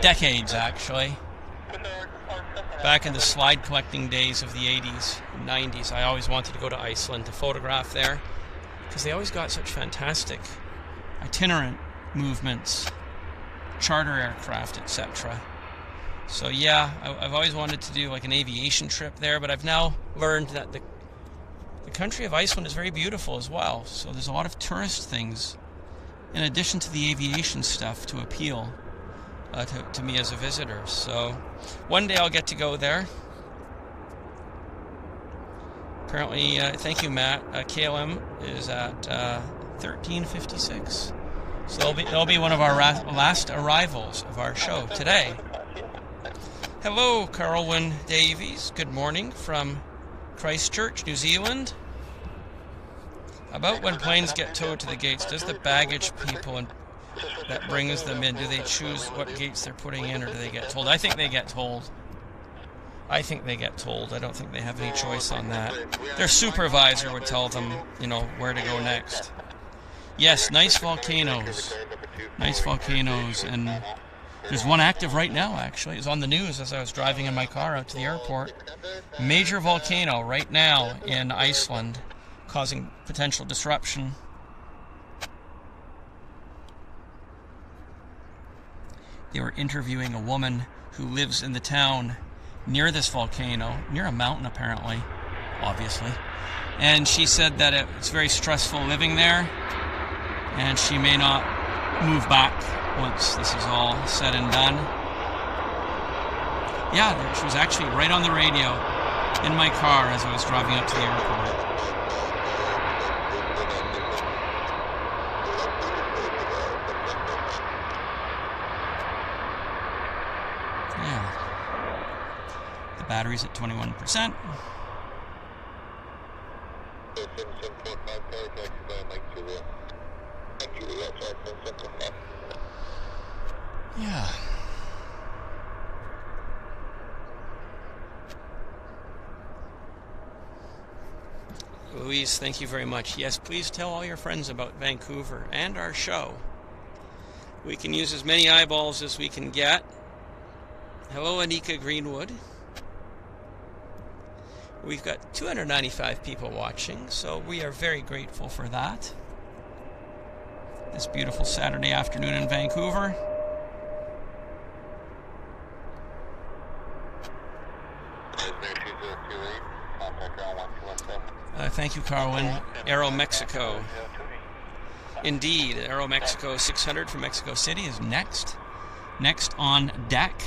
Decades, actually. Back in the slide collecting days of the 80s and 90s, I always wanted to go to Iceland to photograph there, because they always got such fantastic itinerant movements, charter aircraft, etc. So yeah, I've always wanted to do like an aviation trip there, but I've now learned that the country of Iceland is very beautiful as well. So there's a lot of tourist things in addition to the aviation stuff to appeal to me as a visitor. So one day I'll get to go there. Apparently, thank you, Matt. KLM is at 13:56. So they'll be one of our last arrivals of our show today. Hello, Carlwyn Davies. Good morning from Christchurch, New Zealand. About when planes get towed to the gates, does the baggage people that brings them in, do they choose what gates they're putting in, or do they get told? I think they get told. I don't think they have any choice on that. Their supervisor would tell them, you know, where to go next. Yes, nice volcanoes. Nice volcanoes, and there's one active right now, actually. It was on the news as I was driving in my car out to the airport. Major volcano right now in Iceland, causing potential disruption. They were interviewing a woman who lives in the town near this volcano, near a mountain apparently, obviously. And she said that it's very stressful living there, and she may not move back once this is all said and done. Yeah, she was actually right on the radio in my car as I was driving up to the airport. Yeah. The battery's at 21%. Yeah. Louise, thank you very much. Yes, please tell all your friends about Vancouver and our show. We can use as many eyeballs as we can get. Hello, Anika Greenwood. We've got 295 people watching, so we are very grateful for that. This beautiful Saturday afternoon in Vancouver. Thank you, Carwyn. Aero Mexico. Indeed, Aero Mexico 600 from Mexico City is next. Next on deck.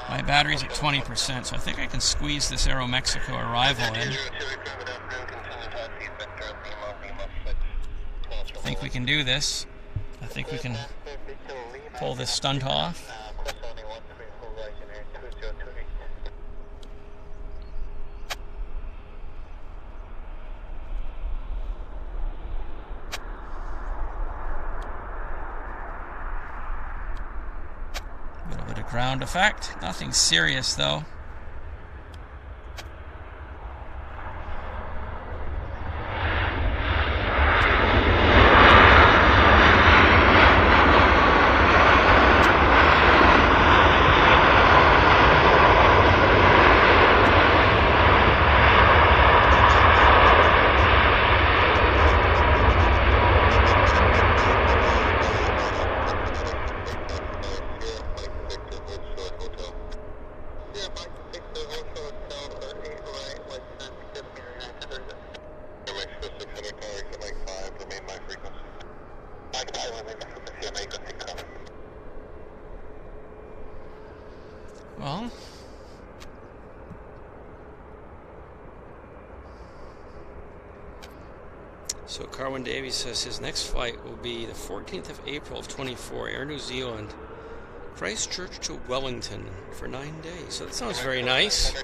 My battery's at 20%, so I think I can squeeze this Aero Mexico arrival in. I think we can do this. I think we can pull this stunt off. A little bit of ground effect. Nothing serious though. So Carwin Davies says his next flight will be the 14th of April of 24, Air New Zealand, Christchurch to Wellington for 9 days. So that sounds very nice.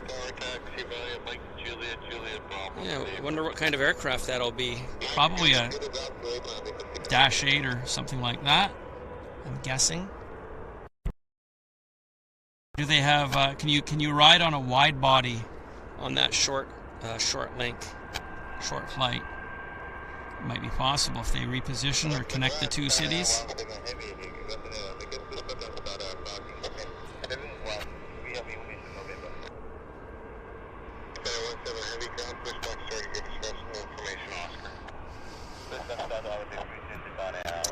Yeah, I wonder what kind of aircraft that'll be. Probably a Dash 8 or something like that, I'm guessing. Do they have? Can you ride on a wide body on that short flight? It might be possible if they reposition or connect the two cities.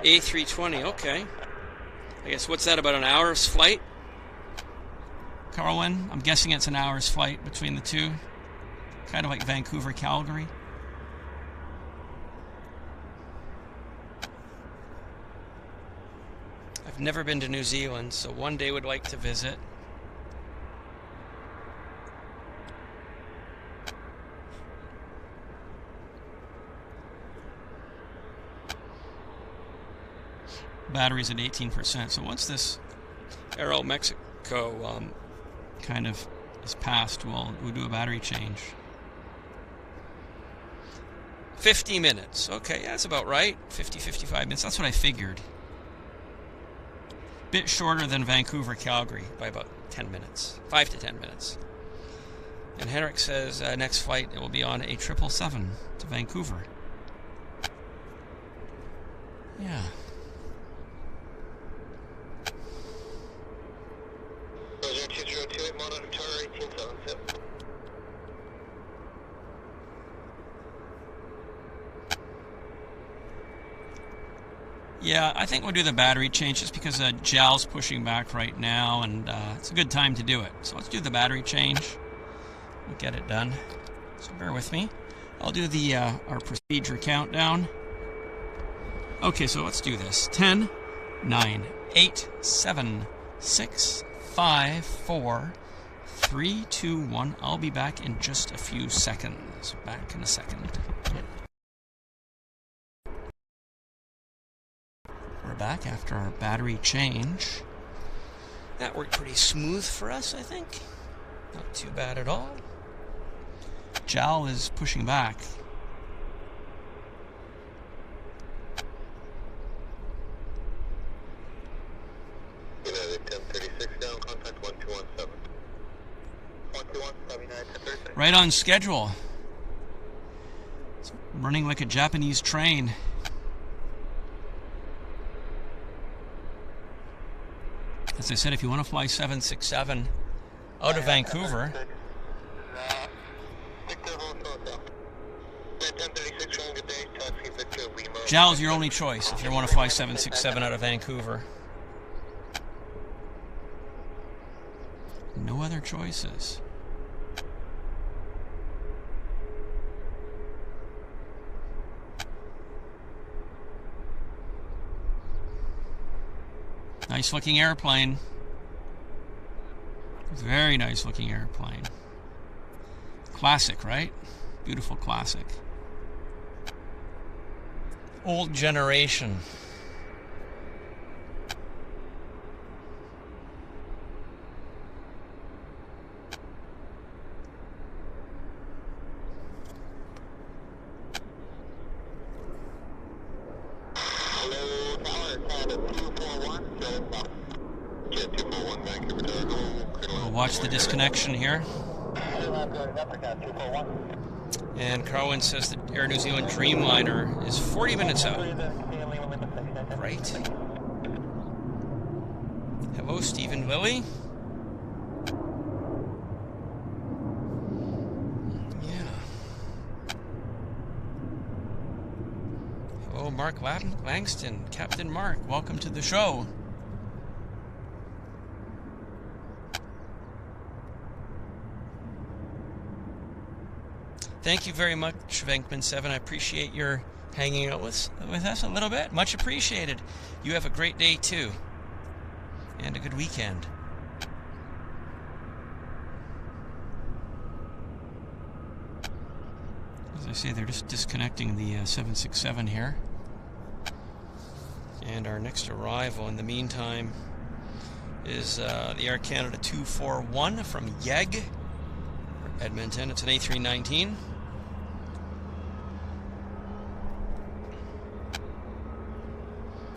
A320, okay. I guess what's that, about an hour's flight? Carwin, I'm guessing it's an hour's flight between the two. Kind of like Vancouver, Calgary. I've never been to New Zealand, so one day would like to visit. Battery's at 18%, so once this Aero Mexico kind of is passed, we'll do a battery change. 50 minutes. Okay, that's about right. 55 minutes. That's what I figured. Bit shorter than Vancouver, Calgary by about 10 minutes. 5 to 10 minutes. And Henrik says next flight it will be on a 777 to Vancouver. Yeah. Yeah, I think we'll do the battery change just because JAL's pushing back right now, and it's a good time to do it. So let's do the battery change. We'll get it done. So bear with me. I'll do the our procedure countdown. Okay, so let's do this. 10, 9, 8, 7, 6, 5, 4, 3, 2, 1. I'll be back in just a few seconds. Back in a second. We're back after our battery change. That worked pretty smooth for us, I think. Not too bad at all. JAL is pushing back. United 1036 down, contact 1217. 1217, United 1036. Right on schedule. It's running like a Japanese train. As I said, if you want to fly 767 out of Vancouver, JAL's your only choice if you want to fly 767 out of Vancouver. No other choices. Nice looking airplane. Very nice looking airplane. Classic, right? Beautiful classic. Old generation. We'll watch the disconnection here. And Carwin says that Air New Zealand Dreamliner is 40 minutes out. Right. Hello, Stephen Lilly. Yeah. Hello, Mark Langston. Captain Mark, welcome to the show. Thank you very much, Venkman7. I appreciate your hanging out with us a little bit. Much appreciated. You have a great day, too. And a good weekend. As I say, they're just disconnecting the 767 here. And our next arrival in the meantime is the Air Canada 241 from YEG, Edmonton. It's an A319.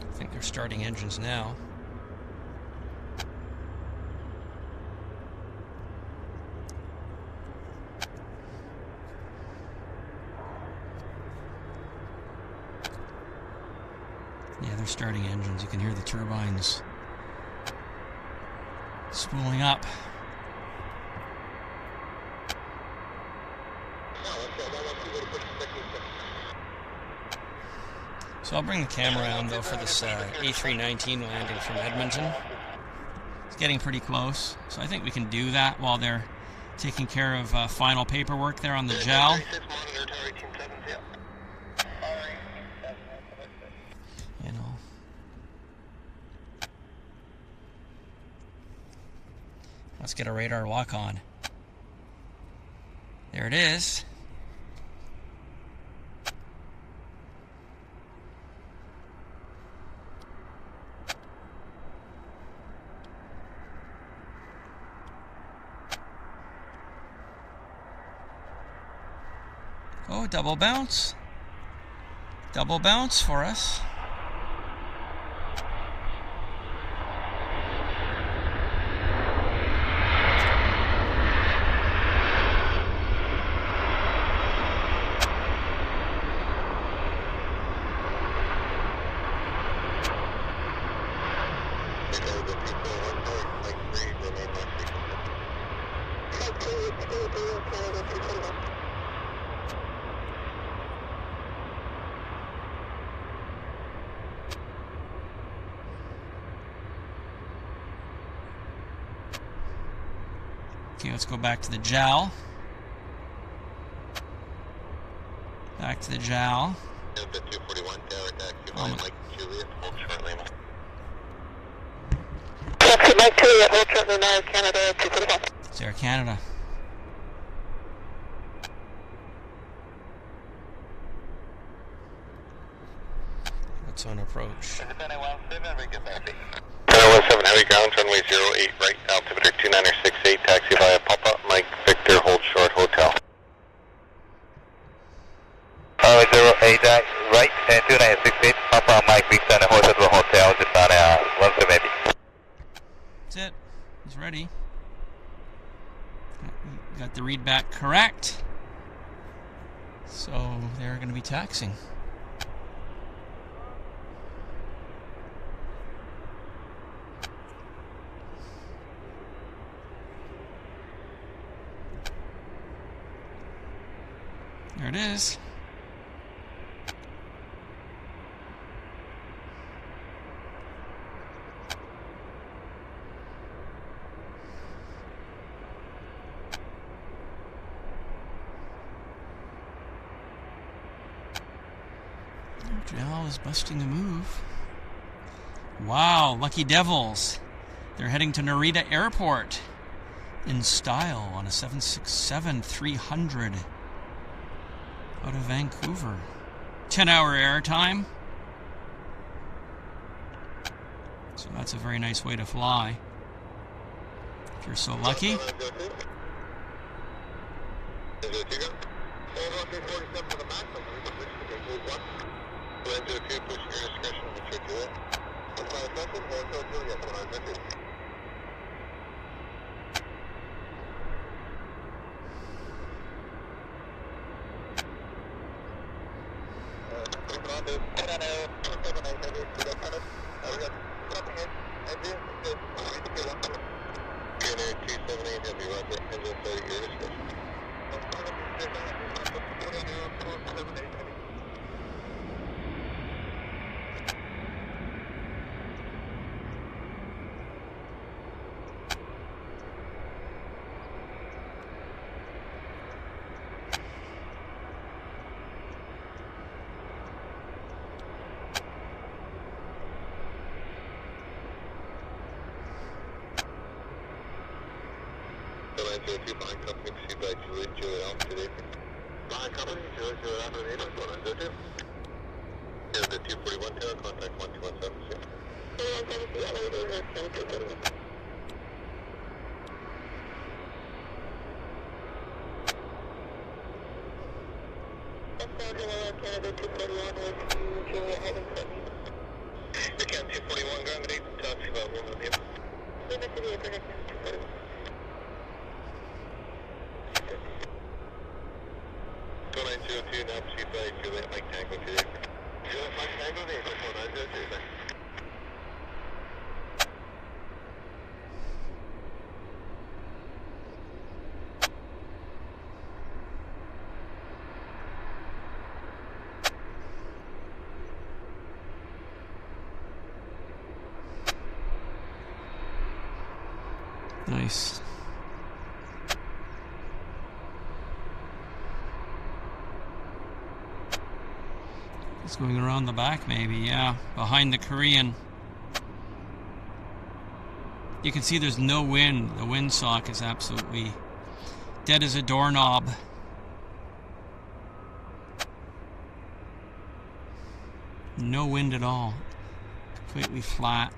I think they're starting engines now. Yeah, they're starting engines. You can hear the turbines spooling up. So I'll bring the camera around, though, for this A319 landing from Edmonton. It's getting pretty close, so I think we can do that while they're taking care of final paperwork there on the JAL. You know. Let's get a radar lock on. There it is. Oh, double bounce. Double bounce for us. Okay, let's go back to the JAL. Back to the JAL. Canada 241, tower taxi by Mike Juliet, hold shortly. Taxi Mike Juliet, hold shortly now, Canada 241. It's Air Canada. What's on approach? Independent 17, we get back. 17 heavy ground, runway 08 right, altimeter 2968, taxi via pop-up, Mike Victor, hold short, hotel. Runway 08 right, and 2968, pop-up, Mike Victor, and hold at the hotel, just on 17. That's it. He's ready. Got the read back correct. So they're going to be taxiing. There it is. JAL is busting a move. Wow, lucky devils. They're heading to Narita Airport in style on a 767-300 out of Vancouver. 10-hour air time. So that's a very nice way to fly, if you're so lucky. Company 0008 on London Heathrow. Here's the 241 tower, contact 1217. 1217, elevator, 7231. Canada 241 with Julia heading for me. You can 241, ground grenade, taxi about 1 with you. Limit to the apron, 241. 2902, now proceed by Juliet Mike Tango to the apron. Juliet Mike Tango, the apron 4902, Nice. It's going around the back maybe, yeah, behind the Korean. You can see there's no wind. The windsock is absolutely dead as a doorknob. No wind at all. Completely flat.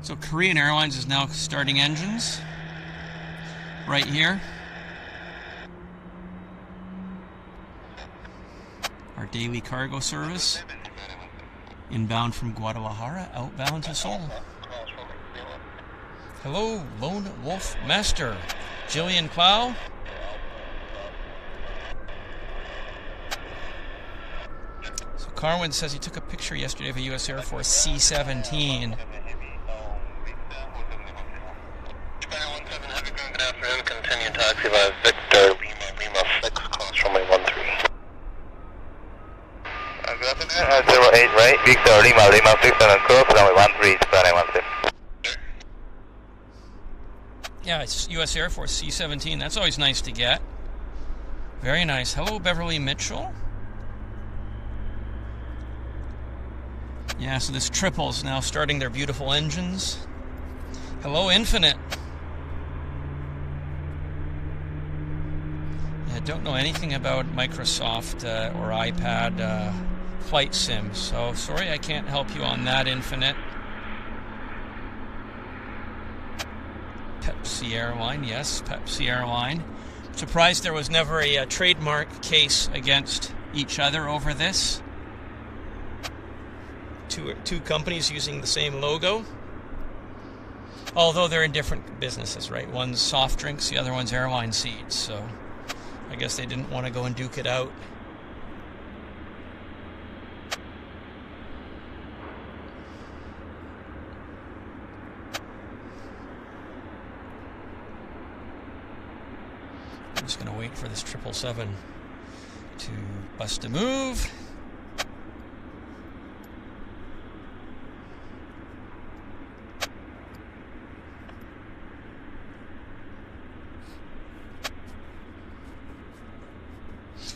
So Korean Airlines is now starting engines right here. Our daily cargo service, inbound from Guadalajara, outbound to Seoul. Hello, Lone Wolf Master, Jillian Clow. So Carwin says he took a picture yesterday of a U.S. Air Force C-17. Continue taxi by Victor Lima 6, cross runway 13. Good afternoon, 08 right, Victor Lima 6 and cross runway 13, Planning 16. Yeah, it's U.S. Air Force C-17. That's always nice to get. Very nice. Hello, Beverly Mitchell. Yeah, so this triple is now starting their beautiful engines. Hello, Infinite. I don't know anything about Microsoft or iPad flight sim, so sorry I can't help you on that, Infinite. Pepsi Airline, yes, Pepsi Airline. Surprised there was never a trademark case against each other over this. Two companies using the same logo. Although they're in different businesses, right? One's soft drinks, the other one's airline seats, so I guess they didn't want to go and duke it out. I'm just going to wait for this 777 to bust a move.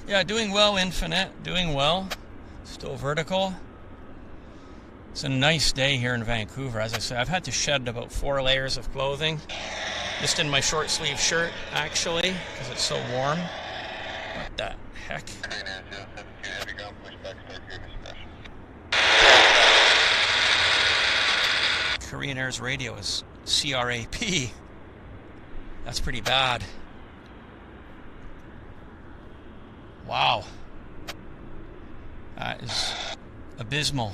Yeah, doing well, Infinite. Doing well. Still vertical. It's a nice day here in Vancouver. As I said, I've had to shed about 4 layers of clothing. Just in my short sleeve shirt, actually, because it's so warm. What the heck? Korean Air's radio is CRAP. That's pretty bad. Wow. That is abysmal.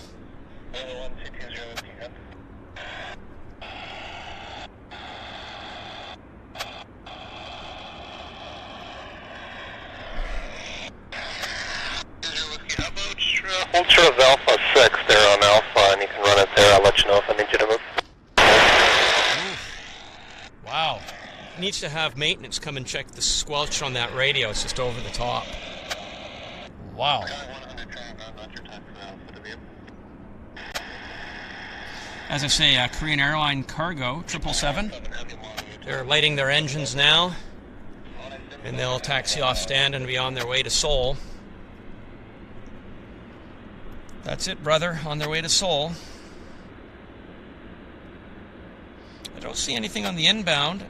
Hold short of Alpha 6 there on Alpha, and you can run it there. I'll let you know if I need you to move. Wow. Needs to have maintenance come and check the squelch on that radio. It's just over the top. Wow. As I say, Korean Airline Cargo 777. They're lighting their engines now, and they'll taxi off stand and be on their way to Seoul. That's it, brother, on their way to Seoul. don't see anything on the inbound.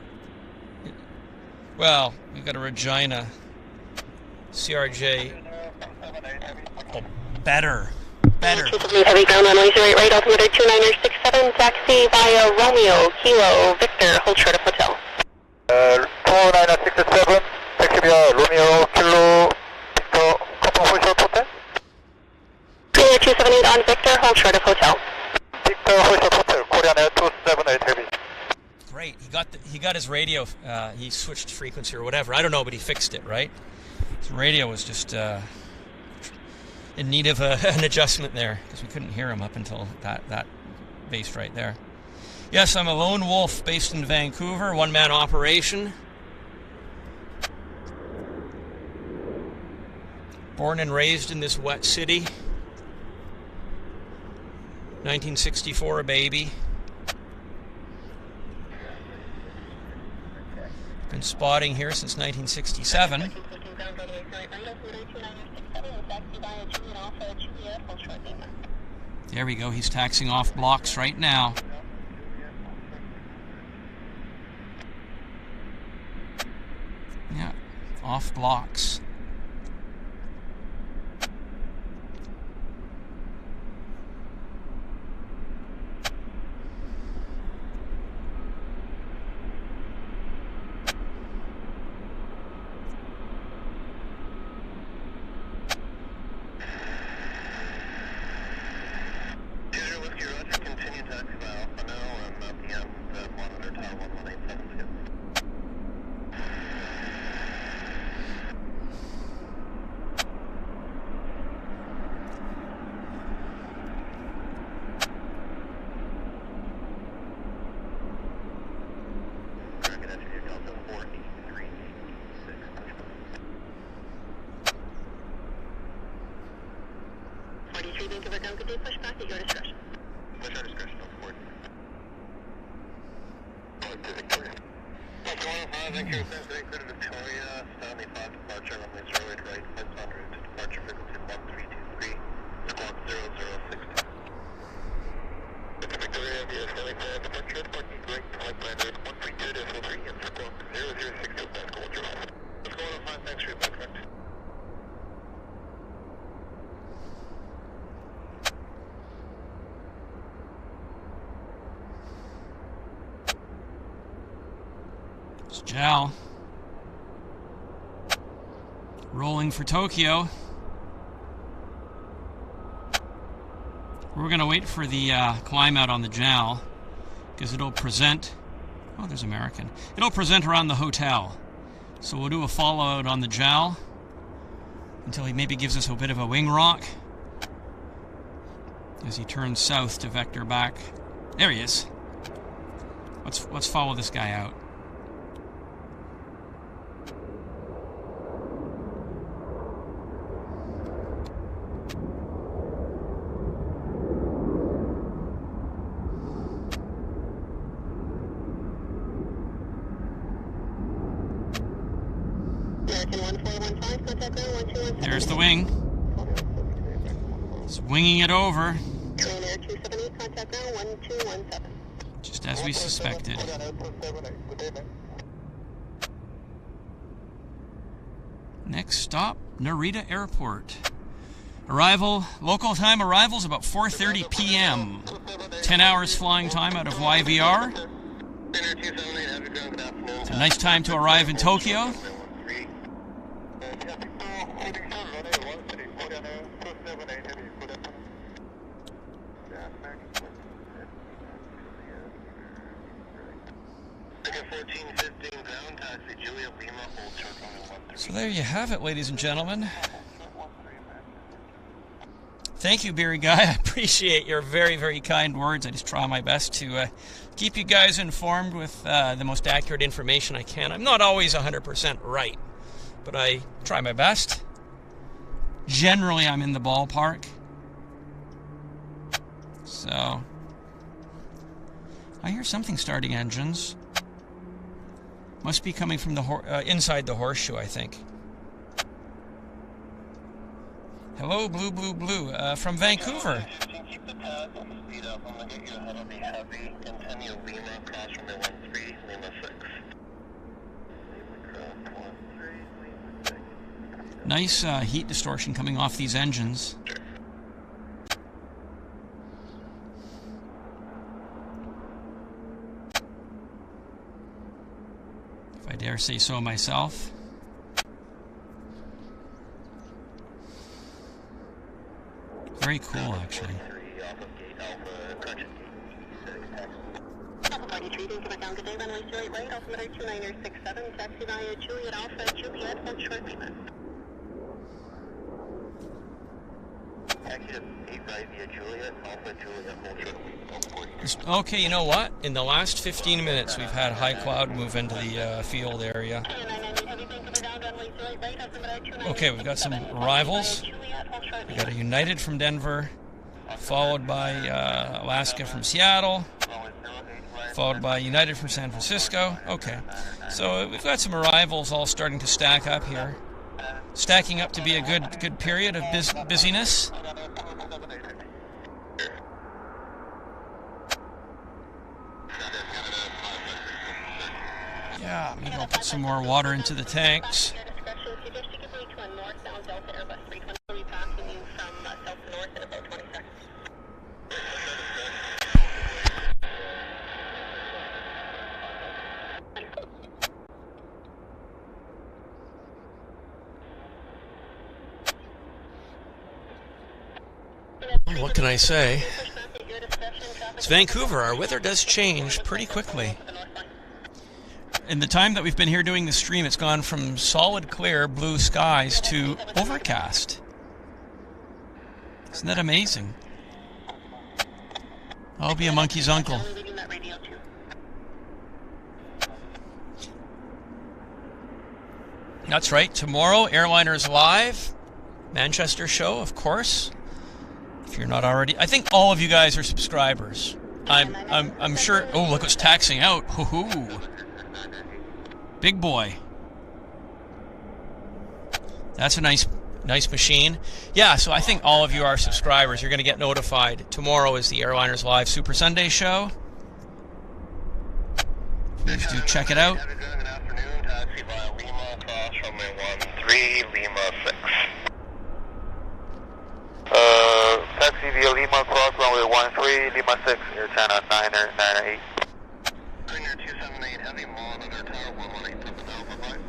Well, we've got a Regina CRJ. Oh, better. Heavy ground runway 08 right, altimeter 2967, taxi via Romeo, Kilo, Victor, hold short of hotel. 2967, taxi via Romeo, Kilo, Victor, confirm hold short hotel. Korean Air 278 on Victor, hold short of hotel. Victor, hold short hotel, Korean Air 278 heavy. Great, he got his radio, he switched frequency or whatever, I don't know, but he fixed it, right? His radio was just in need of an adjustment there, because we couldn't hear him up until that base right there. Yes, I'm a lone wolf based in Vancouver, one-man operation. Born and raised in this wet city. 1964, a baby. Been spotting here since 1967. There we go, he's taxiing off blocks right now. Yeah, off blocks. Push back at your discretion. Push our discretion on board. Victoria. Delta 105, Vancouver Center, clear to Victoria, Stanley 5 departure, runway 08 right, flight 100, departure frequency 1323, squawk 0062. Delta Victoria, via Stanley 5 departure, parking right, flight 100, 132 decimal 3, and squawk 0062, back to 105. Let's go 105, thanks for your back correct. JAL rolling for Tokyo. We're going to wait for the climb out on the JAL because it'll present. Oh, there's American. It'll present around the hotel. So we'll do a follow out on the JAL until he maybe gives us a bit of a wing rock as he turns south to vector back. There he is. Let's follow this guy out. There's the wing. It's winging it over. Just as we suspected. Next stop, Narita Airport. Arrival, local time arrival is about 4:30 p.m. 10 hours flying time out of YVR. It's a nice time to arrive in Tokyo. So there you have it, ladies and gentlemen. Thank you, Beery Guy. I appreciate your very, very kind words. I just try my best to keep you guys informed with the most accurate information I can. I'm not always 100% right, but I try my best. Generally, I'm in the ballpark. So, I hear something starting engines. Must be coming from the inside the horseshoe, I think. Hello, Blue Blue Blue, from Vancouver. Speed up. I'm going to get you ahead of the heavy. Continue Lima, cross runway 13, Lima 6. Nice heat distortion coming off these engines. If I dare say so myself. Very cool, actually. Okay, you know what? In the last 15 minutes, we've had high cloud move into the field area. Okay, we've got some arrivals. We got a United from Denver, followed by Alaska from Seattle, followed by United from San Francisco. Okay, so we've got some arrivals all starting to stack up here, stacking up to be a good period of busyness. Yeah, maybe I'll put some more water into the tanks. What can I say? It's Vancouver. Our weather does change pretty quickly. In the time that we've been here doing the stream, it's gone from solid clear blue skies to overcast. Isn't that amazing? I'll be a monkey's uncle. That's right. Tomorrow, Airliners Live, Manchester show, of course. If you're not already, I think all of you guys are subscribers. I'm sure. Oh, look what's taxing out. Hoo-hoo. Big boy. That's a nice machine. Yeah, so I think all of you are subscribers. You're going to get notified. Tomorrow is the Airliners Live Super Sunday show. Please do check it out. Good afternoon. Taxi via Lima, cross runway 13, Lima 6. Taxi via Lima, cross runway 13, Lima 6, Air China 998. Singer 278, heavy, monitor tower 118, Alpha 5.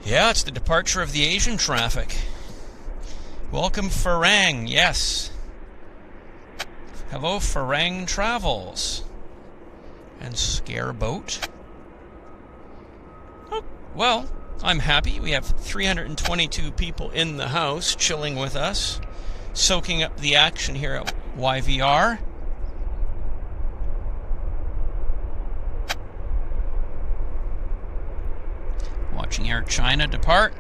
Yeah, it's the departure of the Asian traffic. Welcome, Farang. Yes. Hello, Farang Travels. And Scareboat. Oh, well, I'm happy. We have 322 people in the house chilling with us, soaking up the action here at YVR. Watching Air China depart.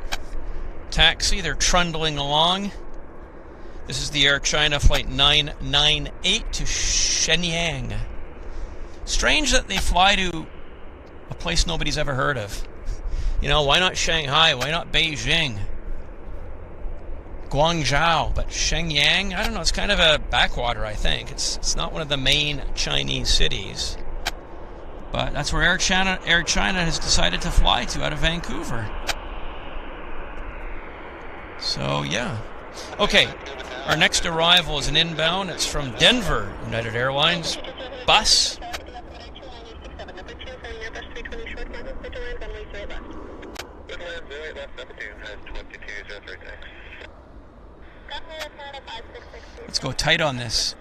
Taxi, they're trundling along. This is the Air China flight 998 to Shenyang. Strange that they fly to a place nobody's ever heard of. You know, why not Shanghai? Why not Beijing? Guangzhou, but Shenyang? I don't know, it's kind of a backwater, I think. It's not one of the main Chinese cities. But that's where Air China has decided to fly to, out of Vancouver. So, yeah. Okay, our next arrival is an inbound. It's from Denver, United Airlines bus. Let's go tight on this.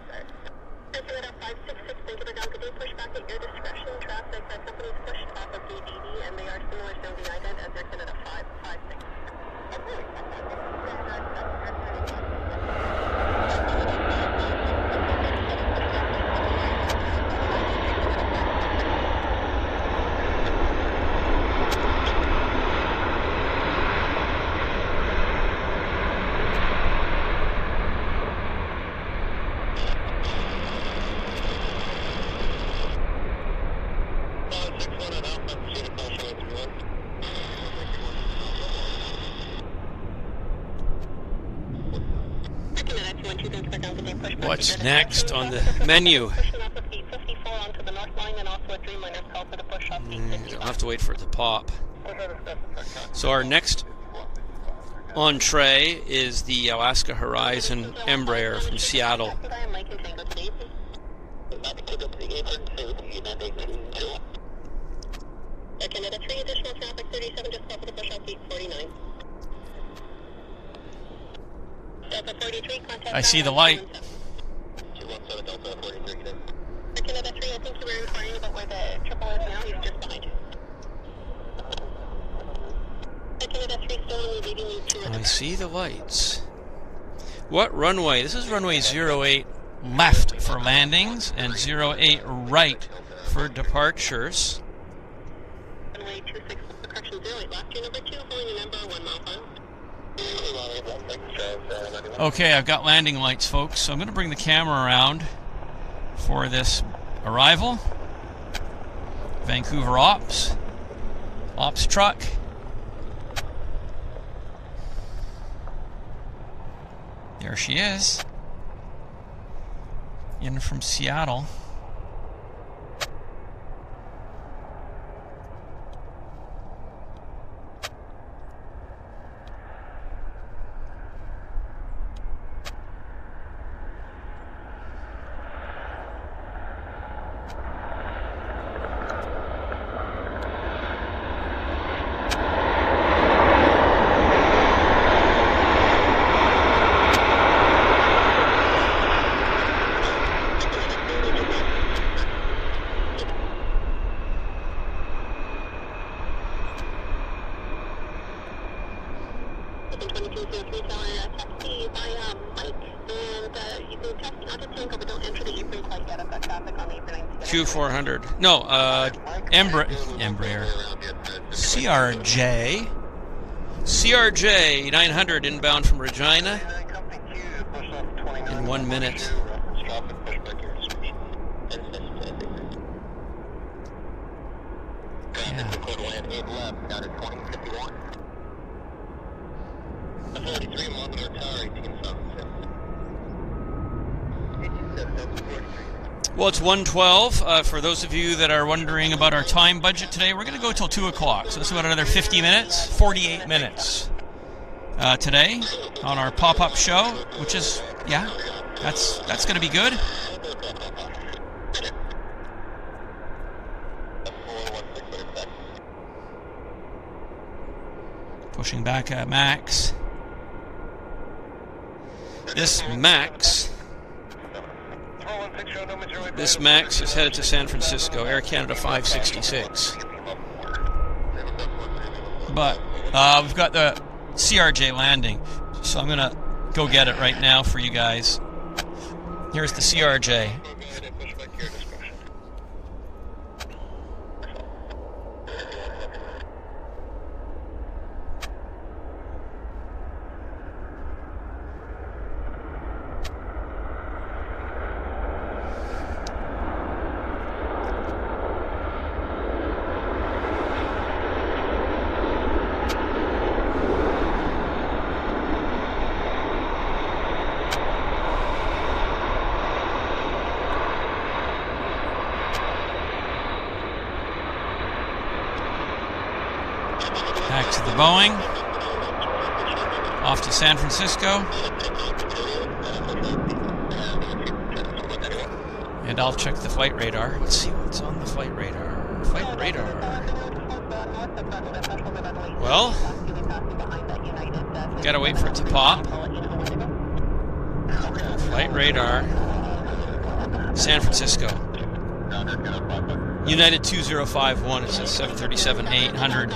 What's next on the menu? I'll have to wait for it to pop. So our next entree is the Alaska Horizon Embraer from Seattle. Canada 3, additional traffic 37, just call for the push off gate 49. Delta 43, contact. I see the light. Delta 43. Canada 3, I think you were inquiring about where the triple is now. He's just behind you. Canada 3, still leading you to. I see the lights. What runway? This is runway 08 left for landings and 08 right for departures. Runway 26, correction 08 left. Your number 2, holding your number 1 mile final. Okay, I've got landing lights, folks, so I'm going to bring the camera around for this arrival. Vancouver Ops truck. There she is, in from Seattle. Q400. No, Embraer. CRJ 900 inbound from Regina in 1 minute. Yeah. Well, it's 1:12. For those of you that are wondering about our time budget today, we're going to go till 2 o'clock. So it's about another 50 minutes, 48 minutes today on our pop-up show, which is, yeah, that's going to be good. Pushing back at Max. This Max is headed to San Francisco, Air Canada 566. But we've got the CRJ landing, so I'm going to go get it right now for you guys. Here's the CRJ. Back to the Boeing, off to San Francisco, and I'll check the flight radar. Let's see what's on the flight radar. Flight radar. Well, gotta wait for it to pop. Flight radar, San Francisco. United 2051, it says 737-800.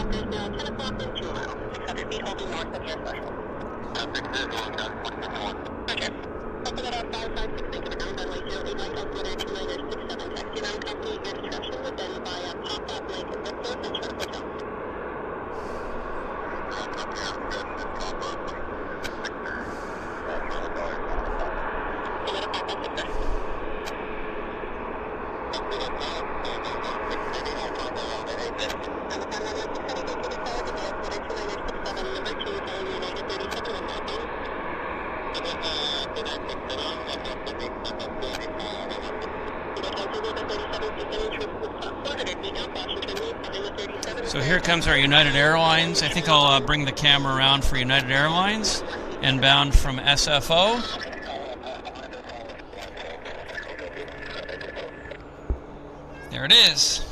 So here comes our United Airlines. I think I'll bring the camera around for United Airlines, inbound from SFO. There it is.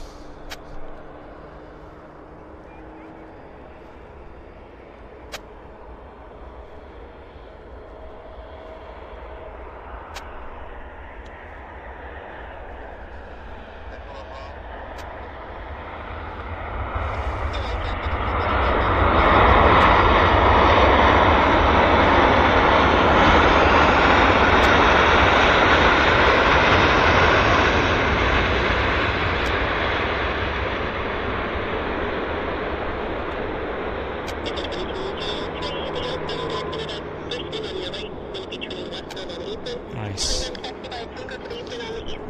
Nice.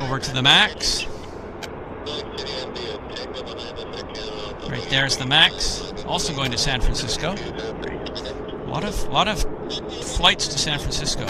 Over to the Max. Right there's the Max. Also going to San Francisco. A lot of flights to San Francisco.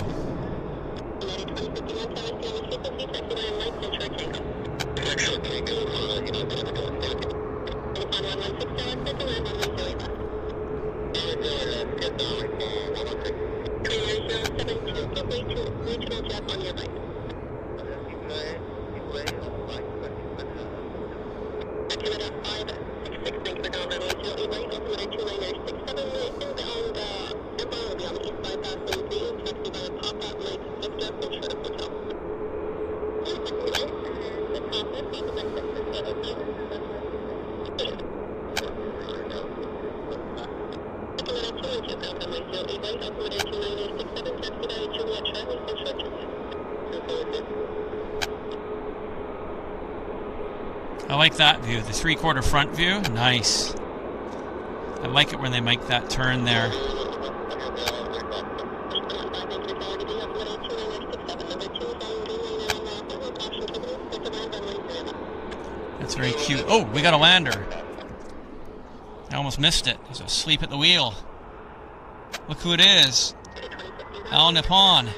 I like that view, the three-quarter front view. Nice. I like it when they make that turn there. That's very cute. Oh, we got a lander. I almost missed it. I was asleep at the wheel. Look who it is. Al Nippon.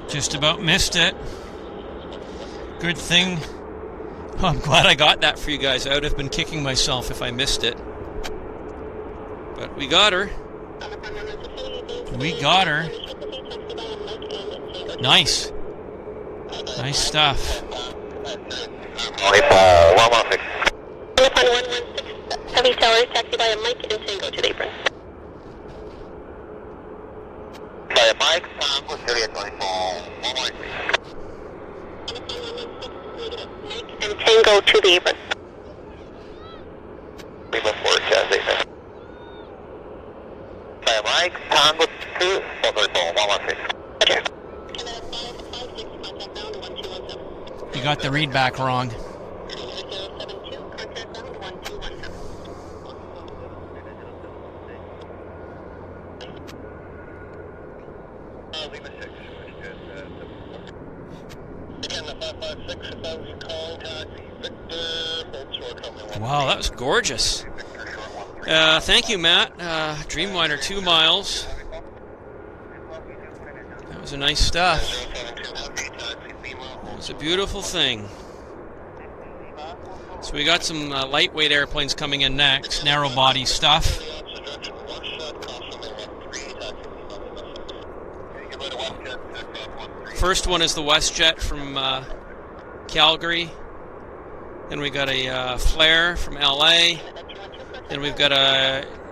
Just about missed it. Good thing. Oh, I'm glad I got that for you guys. I would have been kicking myself if I missed it. But we got her. We got her. Nice. Nice stuff. Heavy Towers, taxi by a Mike and Tango to the apron. By a Mike, Tango, Juliet 24, 113. And Tango to the apron. Lima 4, Jazz 8. By a Mike, Tango 2, 434, 116. Roger. You got the read back wrong. Wow, that was gorgeous. Thank you, Matt. Dreamliner 2 miles. That was a nice stuff. It's a beautiful thing. So we got some lightweight airplanes coming in next, narrow body stuff. First one is the Westjet from Calgary. Then we got a Flare from LA. Then we've got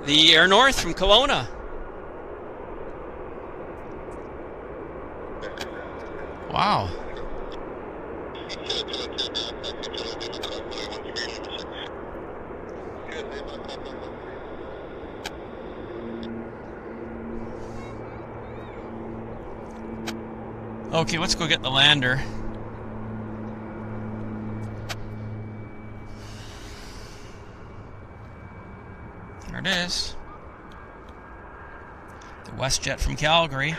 the Air North from Kelowna. Wow. Okay, let's go get the lander. There it is. The Westjet from Calgary.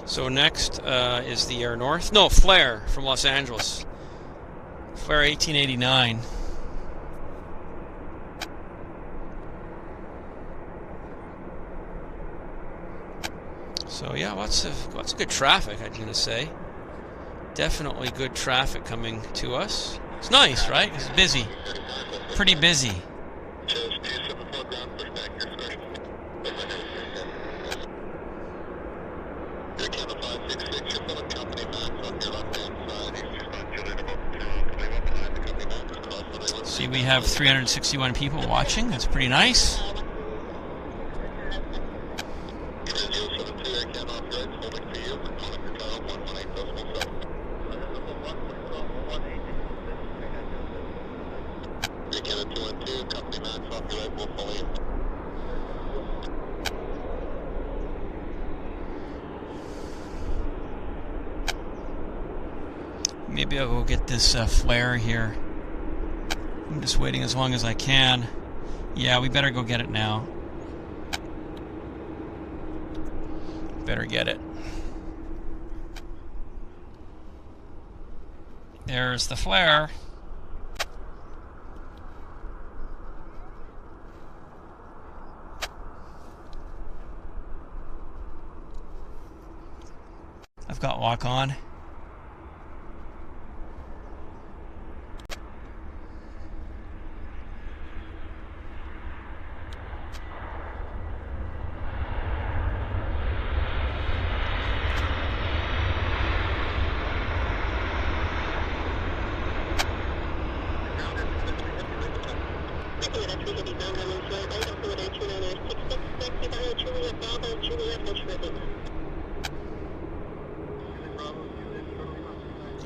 So next is the Air North. No, Flair from Los Angeles. Flair 1889. So yeah, lots of good traffic, I'm gonna say. Definitely good traffic coming to us. It's nice, right? It's busy. Pretty busy. See, we have 361 people watching. That's pretty nice. Maybe I'll go get this flare here. I'm just waiting as long as I can. Yeah, we better go get it now. Better get it. There's the flare. I've got lock on.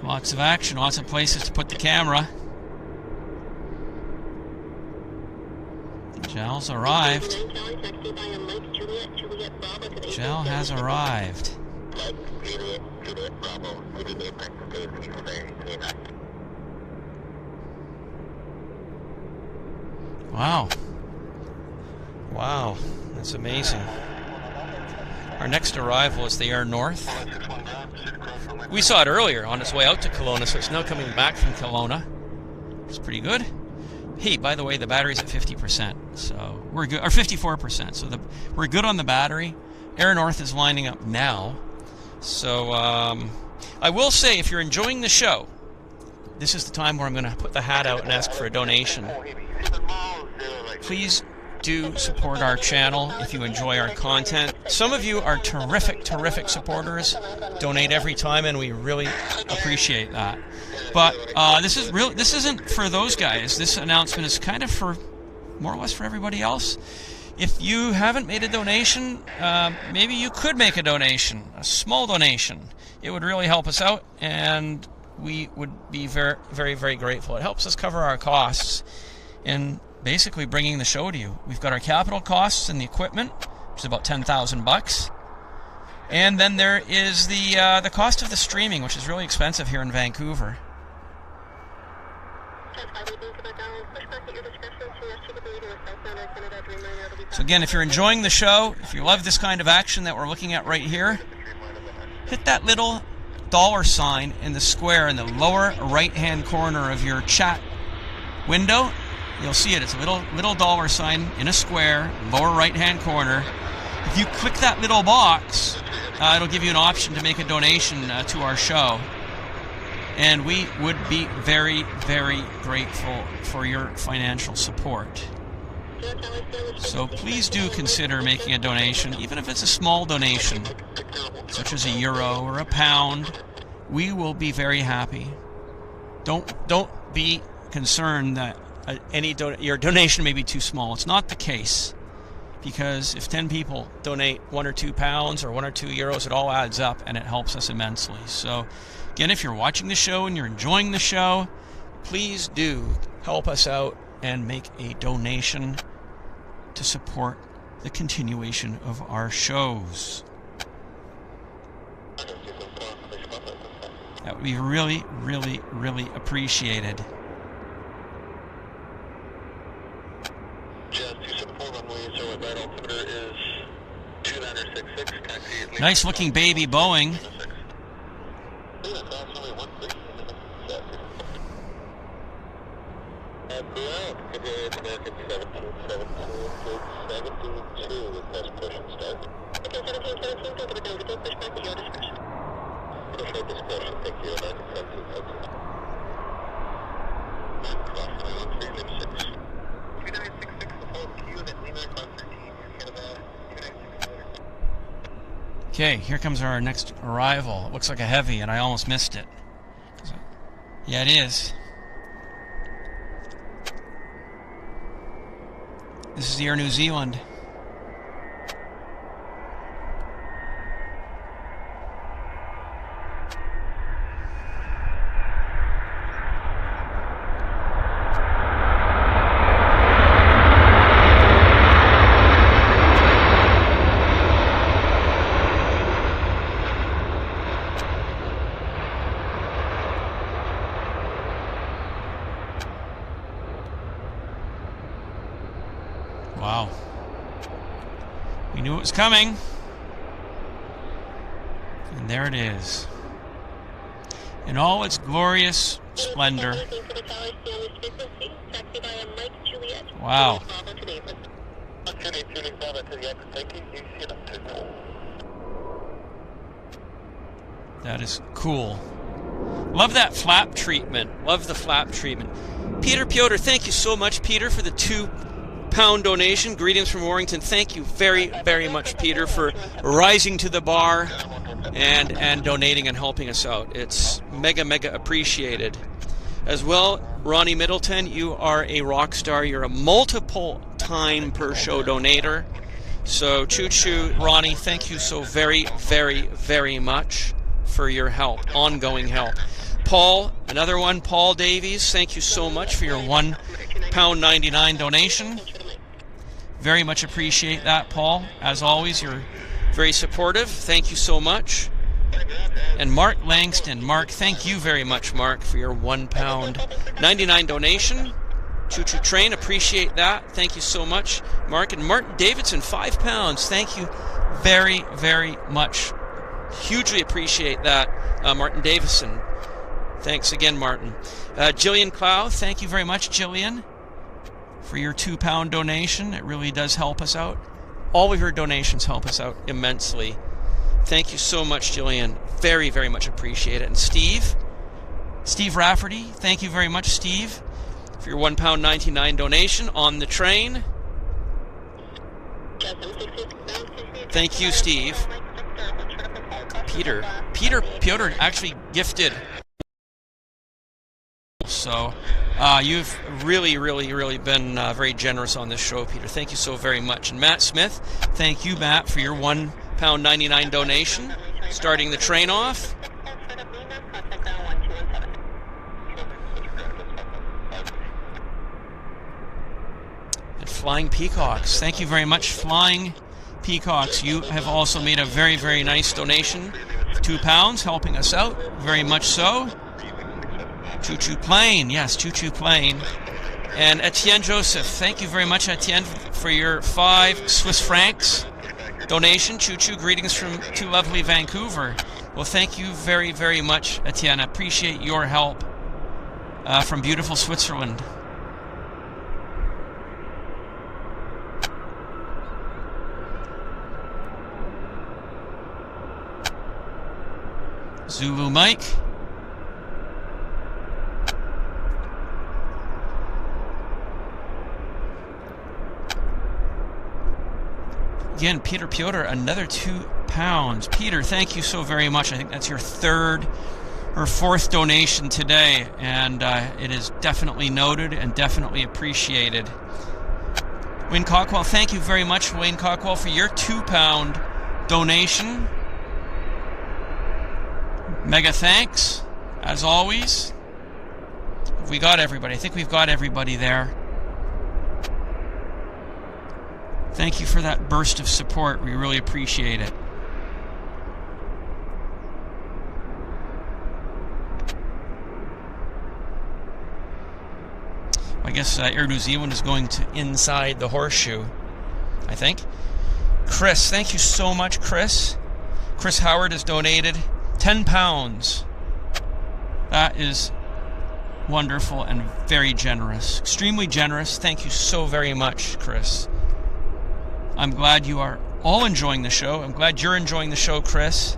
Lots of action, lots of places to put the camera. Gel's arrived. Gel has arrived. Wow. Wow, that's amazing. Our next arrival is the Air North. We saw it earlier on its way out to Kelowna, so it's now coming back from Kelowna. It's pretty good. Hey, by the way, the battery's at 50%, so we're good, or 54%. So we're good on the battery. Air North is lining up now. So I will say, if you're enjoying the show, this is the time where I'm going to put the hat out and ask for a donation. Please do support our channel if you enjoy our content. Some of you are terrific supporters. Donate every time, and we really appreciate that. But this isn't for those guys. This announcement is kind of for more or less for everybody else. If you haven't made a donation, maybe you could make a donation, a small donation. It would really help us out, and we would be very grateful. It helps us cover our costs in basically bringing the show to you. We've got our capital costs and the equipment, which is about $10,000 and then there is the cost of the streaming, which is really expensive here in Vancouver. So again, if you're enjoying the show, if you love this kind of action that we're looking at right here, hit that little $sign in the square in the lower right-hand corner of your chat window. You'll see it. It's a little $sign in a square, lower right-hand corner. If you click that little box, it'll give you an option to make a donation to our show. And we would be very, very grateful for your financial support. So please do consider making a donation, even if it's a small donation, such as €1 or £1. We will be very happy. Don't be concerned that your donation may be too small. It's not the case, because if 10 people donate £1 or £2 or €1 or €2, it all adds up and it helps us immensely. So again, if you're watching the show and you're enjoying the show, please do help us out and make a donation to support the continuation of our shows. That would be really, really, really appreciated. Just to support runways, so right altimeter is 2966, taxi. Nice looking baby Boeing. Okay, here comes our next arrival. It looks like a heavy, and I almost missed it. Yeah, it is. This is Air New Zealand. Wow. We knew it was coming. And there it is. In all its glorious splendor. Wow. That is cool. Love that flap treatment. Love the flap treatment. Peter Piotr, thank you so much, Peter, for the £2 donation. Greetings from Warrington. Thank you very, very much, Peter, for rising to the bar and donating and helping us out. It's mega, mega appreciated. As well, Ronnie Middleton, you are a rock star. You're a multiple time per show donator. So, choo-choo, Ronnie, thank you so very, very, very much for your help, ongoing help. Paul, another one, Paul Davies, thank you so much for your £1.99 donation. Very much appreciate that, Paul. As always, you're very supportive. Thank you so much. And Mark Langston. Mark, thank you very much, Mark, for your £1.99 donation. Choo Choo Train, appreciate that. Thank you so much, Mark. And Martin Davidson, £5. Thank you very, very much. Hugely appreciate that, Martin Davison. Thanks again, Martin. Jillian Clow, thank you very much, Jillian, for your £2 donation. It really does help us out. All of your donations help us out immensely. Thank you so much, Jillian. Very, very much appreciate it. And Steve Rafferty, thank you very much, Steve, for your £1.99 donation on the train. Thank you, Steve. Peter Piotr actually gifted. So you've really, really, really been very generous on this show, Peter. Thank you so very much. And Matt Smith, thank you, Matt, for your £1.99 donation, starting the train off. And Flying Peacocks, thank you very much, Flying Peacocks. You have also made a very, very nice donation, £2, helping us out, very much so. Choo Choo Plane, yes, Choo Choo Plane. And Etienne Joseph, thank you very much, Etienne, for your 5 Swiss francs donation. Choo Choo, greetings from to lovely Vancouver. Well, thank you very, very much, Etienne. I appreciate your help from beautiful Switzerland. Zulu Mike. Again, Peter Piotr, another £2. Peter, thank you so very much. I think that's your third or fourth donation today, and it is definitely noted and definitely appreciated. Wayne Cockwell, thank you very much, Wayne Cockwell, for your £2 donation. Mega thanks, as always. We got everybody. I think we've got everybody there. Thank you for that burst of support. We really appreciate it. I guess Air New Zealand is going to inside the horseshoe, I think. Chris, thank you so much, Chris. Chris Howard has donated £10. That is wonderful and very generous. Extremely generous. Thank you so very much, Chris. I'm glad you are all enjoying the show. I'm glad you're enjoying the show, Chris.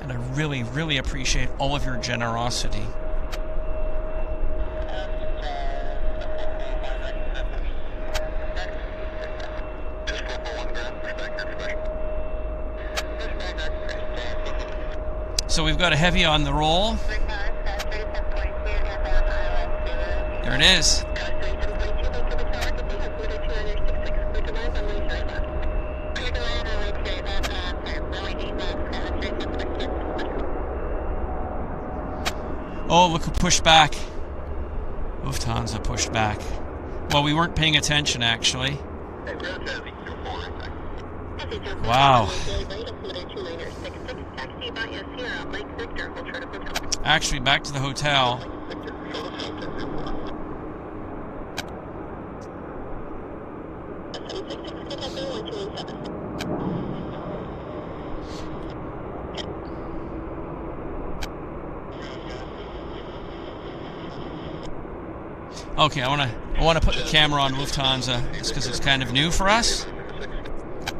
And I really, really appreciate all of your generosity. So we've got a heavy on the roll. There it is. Oh, look who pushed back. Lufthansa pushed back. Well, we weren't paying attention, actually. Wow. Actually, back to the hotel. Okay, I want to put the camera on Lufthansa just because it's kind of new for us.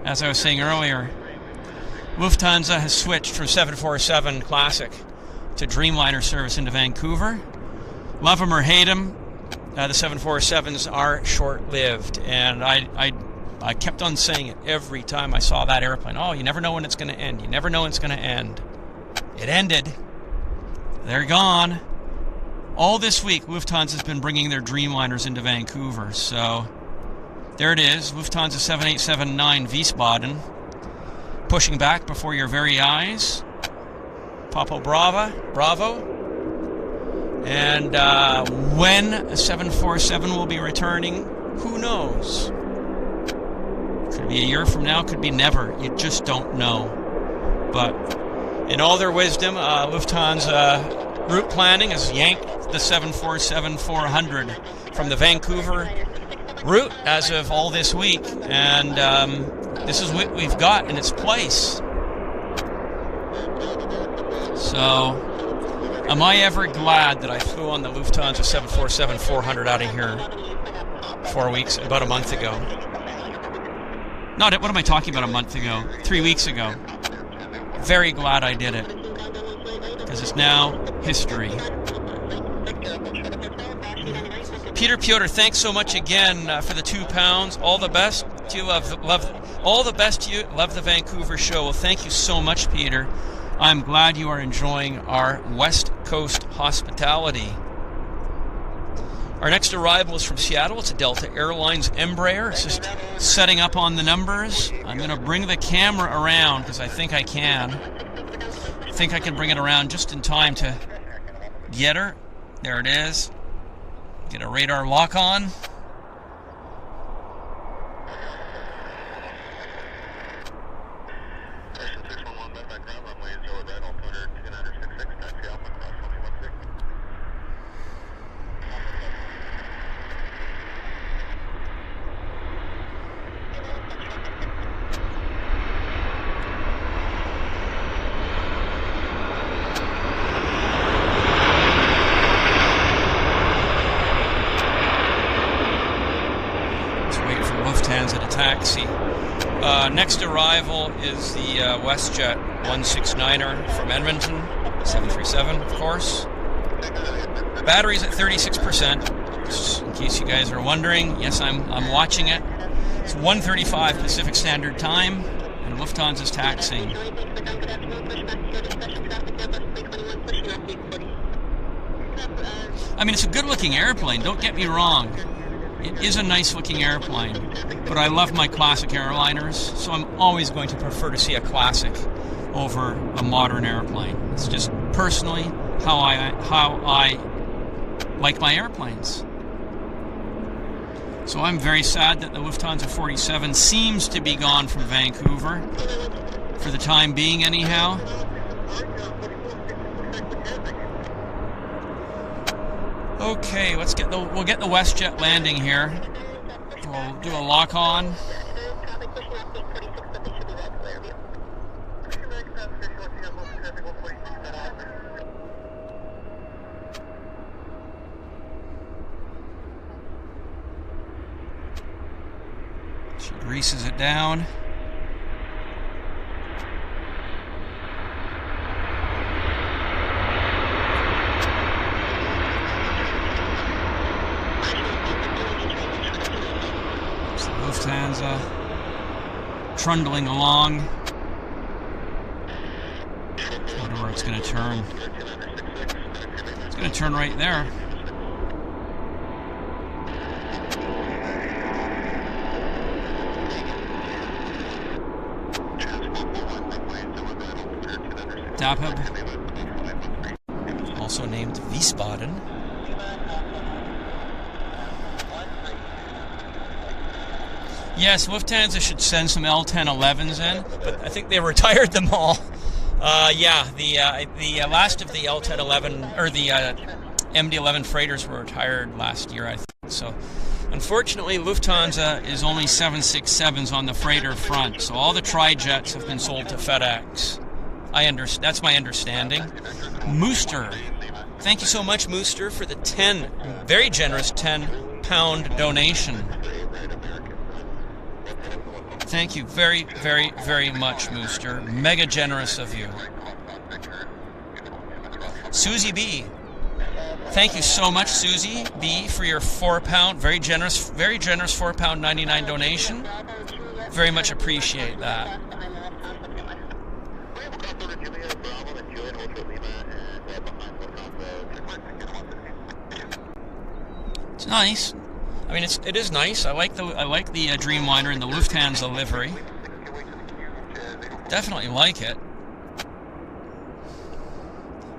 As I was saying earlier, Lufthansa has switched from 747 Classic to Dreamliner service into Vancouver. Love them or hate them, the 747s are short-lived, and I kept on saying it every time I saw that airplane. Oh, you never know when it's going to end. You never know when it's going to end. It ended. They're gone. All this week, Lufthansa has been bringing their Dreamliners into Vancouver, so there it is, Lufthansa 7879 Wiesbaden, pushing back before your very eyes. Papa Bravo. And when a 747 will be returning, who knows? Could be a year from now, could be never. You just don't know. But in all their wisdom, Lufthansa route planning has yanked the 747-400 from the Vancouver route as of all this week, and this is what we've got in its place. So, am I ever glad that I flew on the Lufthansa 747-400 out of here 4 weeks, about a month ago? Not, what am I talking about, a month ago? 3 weeks ago. Very glad I did it, because it's now history. Peter Piotr, thanks so much again for the £2. All the best to you. All the best to you. Love the Vancouver show. Well, thank you so much, Peter. I'm glad you are enjoying our West Coast hospitality. Our next arrival is from Seattle. It's a Delta Airlines Embraer. It's just setting up on the numbers. I'm going to bring the camera around because I think I can. I think I can bring it around just in time to get her. There it is. Get a radar lock on. Taxi. Next arrival is the Westjet 169er from Edmonton, 737, of course. Battery's at 36%, just in case you guys are wondering. Yes, I'm watching it. It's 1:35 Pacific Standard Time, and Lufthansa's taxiing. I mean, it's a good-looking airplane, don't get me wrong. It is a nice-looking airplane, but I love my classic airliners, so I'm always going to prefer to see a classic over a modern airplane. It's just personally how I like my airplanes. So I'm very sad that the Lufthansa 47 seems to be gone from Vancouver, for the time being anyhow. Okay, we'll get the Westjet landing here. We'll do a lock on. She greases it down. Lufthansa trundling along. I wonder where it's going to turn. It's going to turn right there. Dapab, also named Wiesbaden. Yes, Lufthansa should send some L1011s in, but I think they retired them all. Yeah, the last of the L1011 or the MD-11 freighters were retired last year, I think. So, unfortunately, Lufthansa is only 767s on the freighter front. So all the tri-jets have been sold to FedEx. That's my understanding. Mooster, thank you so much, Mooster, for the very generous £10 donation. Thank you very, very, very much, Mooster. Mega generous of you. Susie B. Thank you so much, Susie B, for your £4, very generous £4.99 donation. Very much appreciate that. It's nice. I mean, it is nice. I like the Dreamliner in the Lufthansa livery. Definitely like it.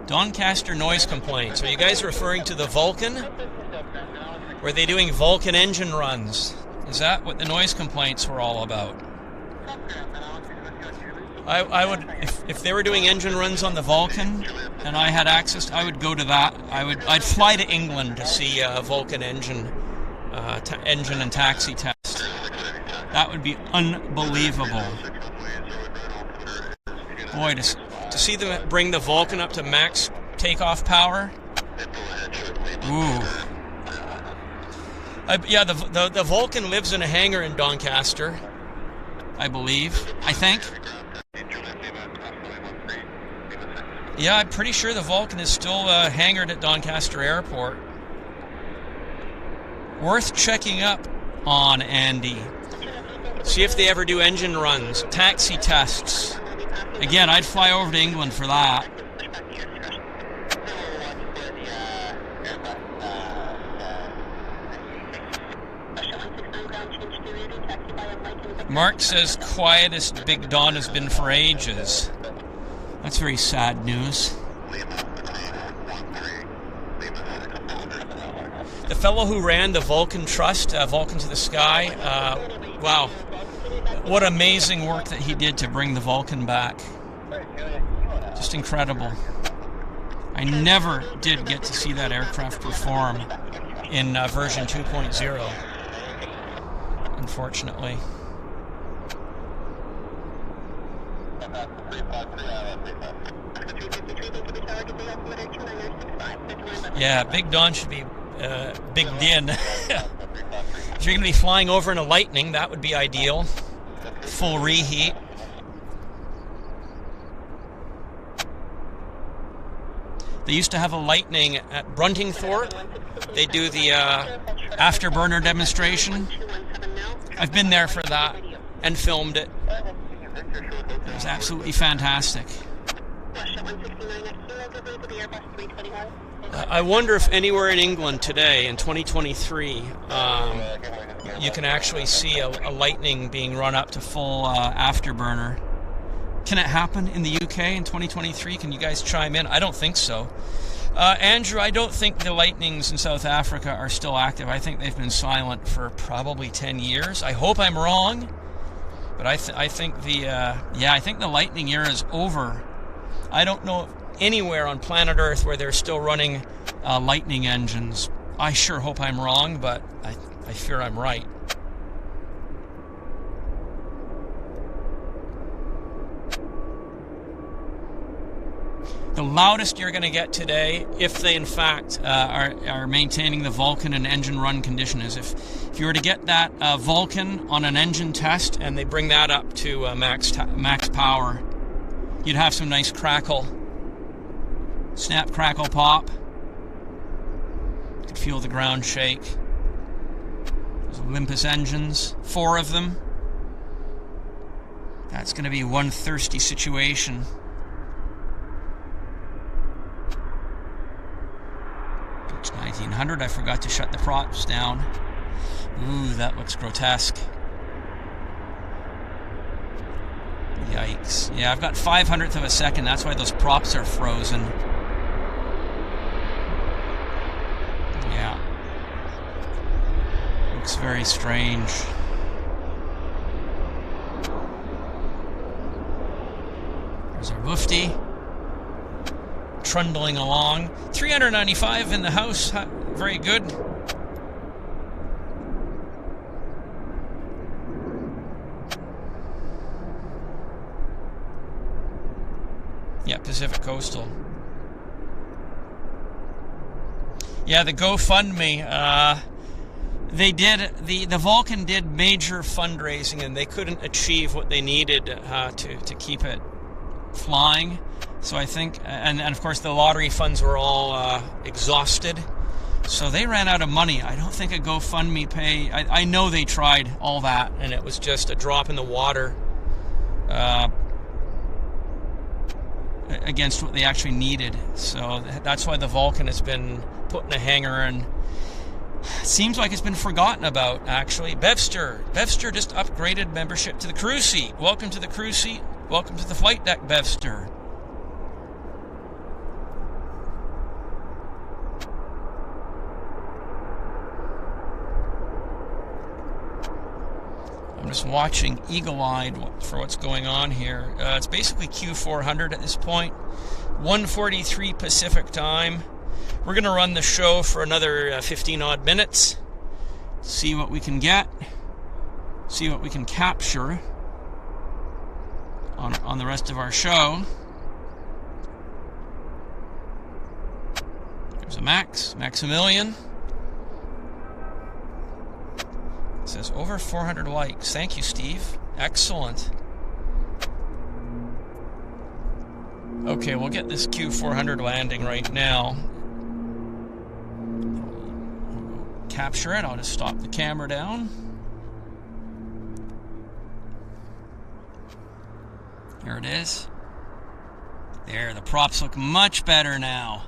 Doncaster noise complaints. Are you guys referring to the Vulcan? Were they doing Vulcan engine runs? Is that what the noise complaints were all about? I would, if they were doing engine runs on the Vulcan and I had access, I would go to that. I'd fly to England to see a Vulcan engine and taxi test. That would be unbelievable. Boy, to see them bring the Vulcan up to max takeoff power. Ooh. Yeah, the Vulcan lives in a hangar in Doncaster, I believe. I think. Yeah, I'm pretty sure the Vulcan is still hangared at Doncaster Airport. Worth checking up on, Andy. See if they ever do engine runs, taxi tests. Again, I'd fly over to England for that. Mark says quietest Big Don has been for ages. That's very sad news. The fellow who ran the Vulcan Trust, Vulcan to the Sky, wow. What amazing work that he did to bring the Vulcan back. Just incredible. I never did get to see that aircraft perform in version 2.0, unfortunately. Yeah, Big Don should be Big Din. If you're going to be flying over in a Lightning, that would be ideal. full reheat. They used to have a Lightning at Bruntingthorpe. They do the afterburner demonstration. I've been there for that and filmed it. It was absolutely fantastic. I wonder if anywhere in England today, in 2023, you can actually see a Lightning being run up to full afterburner. Can it happen in the UK in 2023? Can you guys chime in? I don't think so. Andrew, I don't think the Lightnings in South Africa are still active. I think they've been silent for probably 10 years. I hope I'm wrong, but I think the Lightning era is over. I don't know anywhere on planet Earth where they're still running Lightning engines. I sure hope I'm wrong, but I fear I'm right. The loudest you're going to get today, if they in fact are maintaining the Vulcan in engine run condition, is if you were to get that Vulcan on an engine test and they bring that up to max power, you'd have some nice crackle, snap, crackle, pop. You could feel the ground shake. Those Olympus engines, 4 of them. That's going to be one thirsty situation. It's 1900. I forgot to shut the props down. Ooh, that looks grotesque. Yikes. Yeah, I've got 500th of a second. That's why those props are frozen. Yeah. Looks very strange. There's our Lufty. Trundling along. 395 in the house. Very good. Yeah, Pacific Coastal. Yeah, the GoFundMe. They did the Vulcan did major fundraising, and they couldn't achieve what they needed to keep it flying. So I think, and of course the lottery funds were all exhausted, so they ran out of money. I don't think a GoFundMe pay. I know they tried all that, and it was just a drop in the water against what they actually needed. So that's why the Vulcan has been put in a hangar, and seems like it's been forgotten about. Actually, Bevster just upgraded membership to the crew seat. Welcome to the crew seat. Welcome to the flight deck, Bevster. I'm just watching eagle-eyed for what's going on here. It's basically Q400 at this point. 1:43 Pacific time. We're going to run the show for another 15-odd minutes. See what we can get. See what we can capture on the rest of our show. There's a Maximilian. It says over 400 likes. Thank you, Steve. Excellent. Okay, we'll get this Q400 landing right now. Capture it. I'll just stop the camera down. Here it is. There, the props look much better now.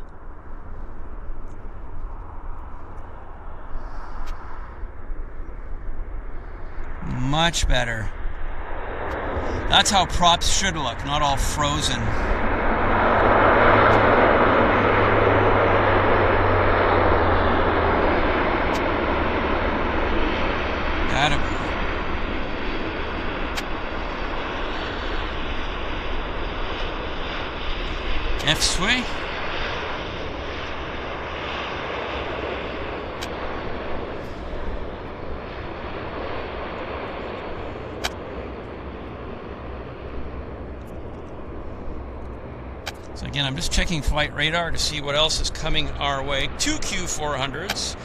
Much better. That's how props should look, not all frozen. Attaboy. F-sway. So again, I'm just checking flight radar to see what else is coming our way. 2 Q400s.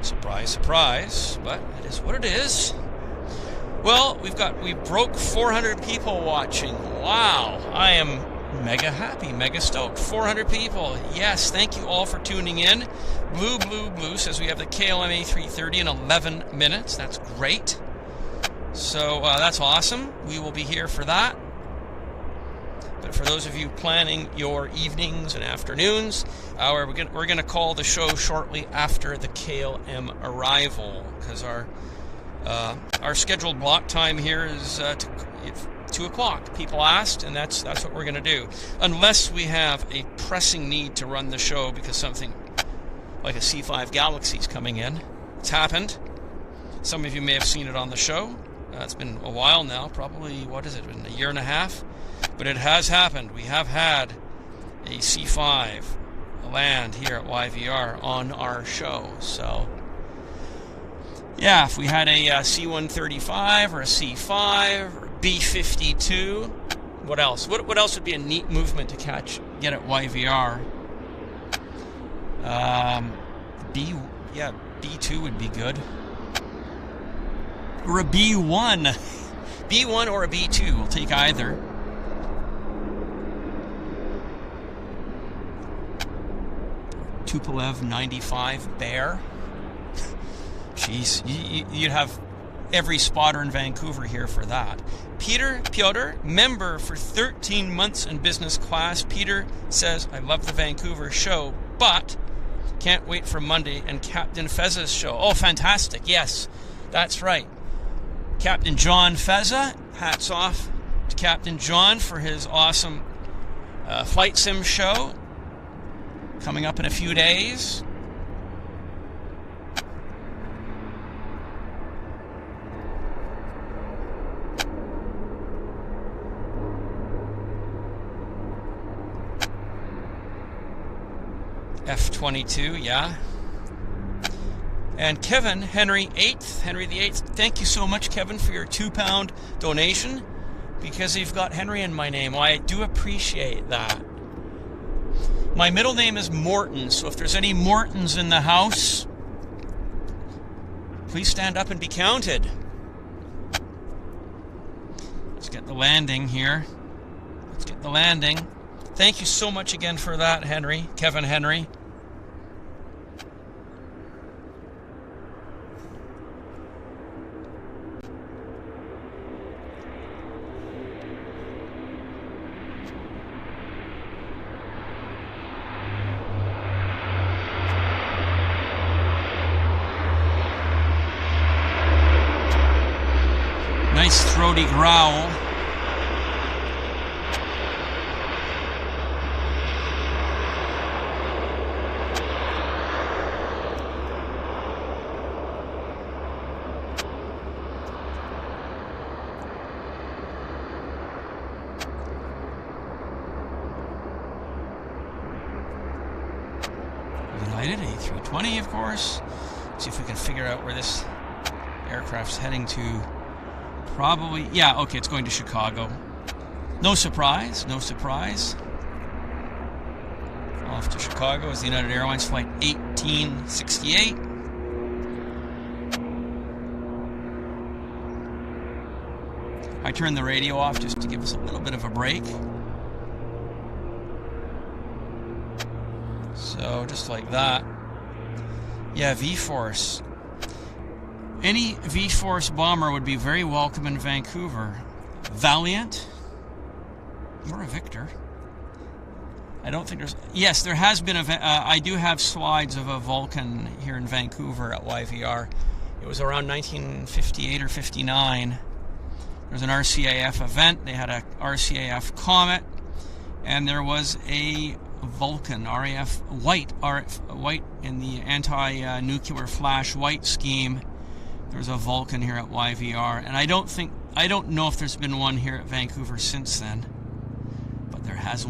Surprise, surprise, but it is what it is. Well, we broke 400 people watching. Wow, I am mega happy, mega stoked. 400 people. Yes, thank you all for tuning in. Blue says we have the KLM A330 in 11 minutes. That's great. So that's awesome. We will be here for that. But for those of you planning your evenings and afternoons, we're going to call the show shortly after the KLM arrival, because our scheduled block time here is 2 o'clock. People asked, and that's what we're going to do. Unless we have a pressing need to run the show because something like a C5 Galaxy is coming in. It's happened. Some of you may have seen it on the show. It's been a while now, probably, what has it been, a year and a half? But it has happened. We have had a C5 land here at YVR on our show. So, yeah, if we had a C-135 or a C5 or a B-52, what else? What else would be a neat movement to get at YVR? B2 would be good. Or a B1. B1 or a B2. We'll take either. Tupolev 95 Bear. Jeez, you'd have every spotter in Vancouver here for that. Piotr, member for 13 months in business class. Peter says, I love the Vancouver show, but can't wait for Monday and Captain Fezza's show. Oh, fantastic. Yes, that's right. Captain John Fezza, hats off to Captain John for his awesome flight sim show coming up in a few days. F-22, yeah. And Kevin, Henry the 8th, thank you so much, Kevin, for your £2 donation, because you've got Henry in my name. Well, I do appreciate that. My middle name is Morton, so if there's any Mortons in the house, please stand up and be counted. Let's get the landing here. Let's get the landing. Thank you so much again for that, Henry, Kevin Henry. Nice throaty growl. United A320, of course. Let's see if we can figure out where this aircraft's heading to. Probably, yeah, okay, it's going to Chicago. No surprise, no surprise. Off to Chicago is the United Airlines Flight 1868. I turned the radio off just to give us a little bit of a break. So, just like that. Yeah, V-Force. Any V-Force bomber would be very welcome in Vancouver. Valiant or a Victor. I don't think there's... Yes, there has been I do have slides of a Vulcan here in Vancouver at YVR. It was around 1958 or 59. There was an RCAF event. They had a RCAF Comet, and there was a Vulcan, RAF White in the anti-nuclear flash white scheme. There's a Vulcan here at YVR, and I don't know if there's been one here at Vancouver since then, but there has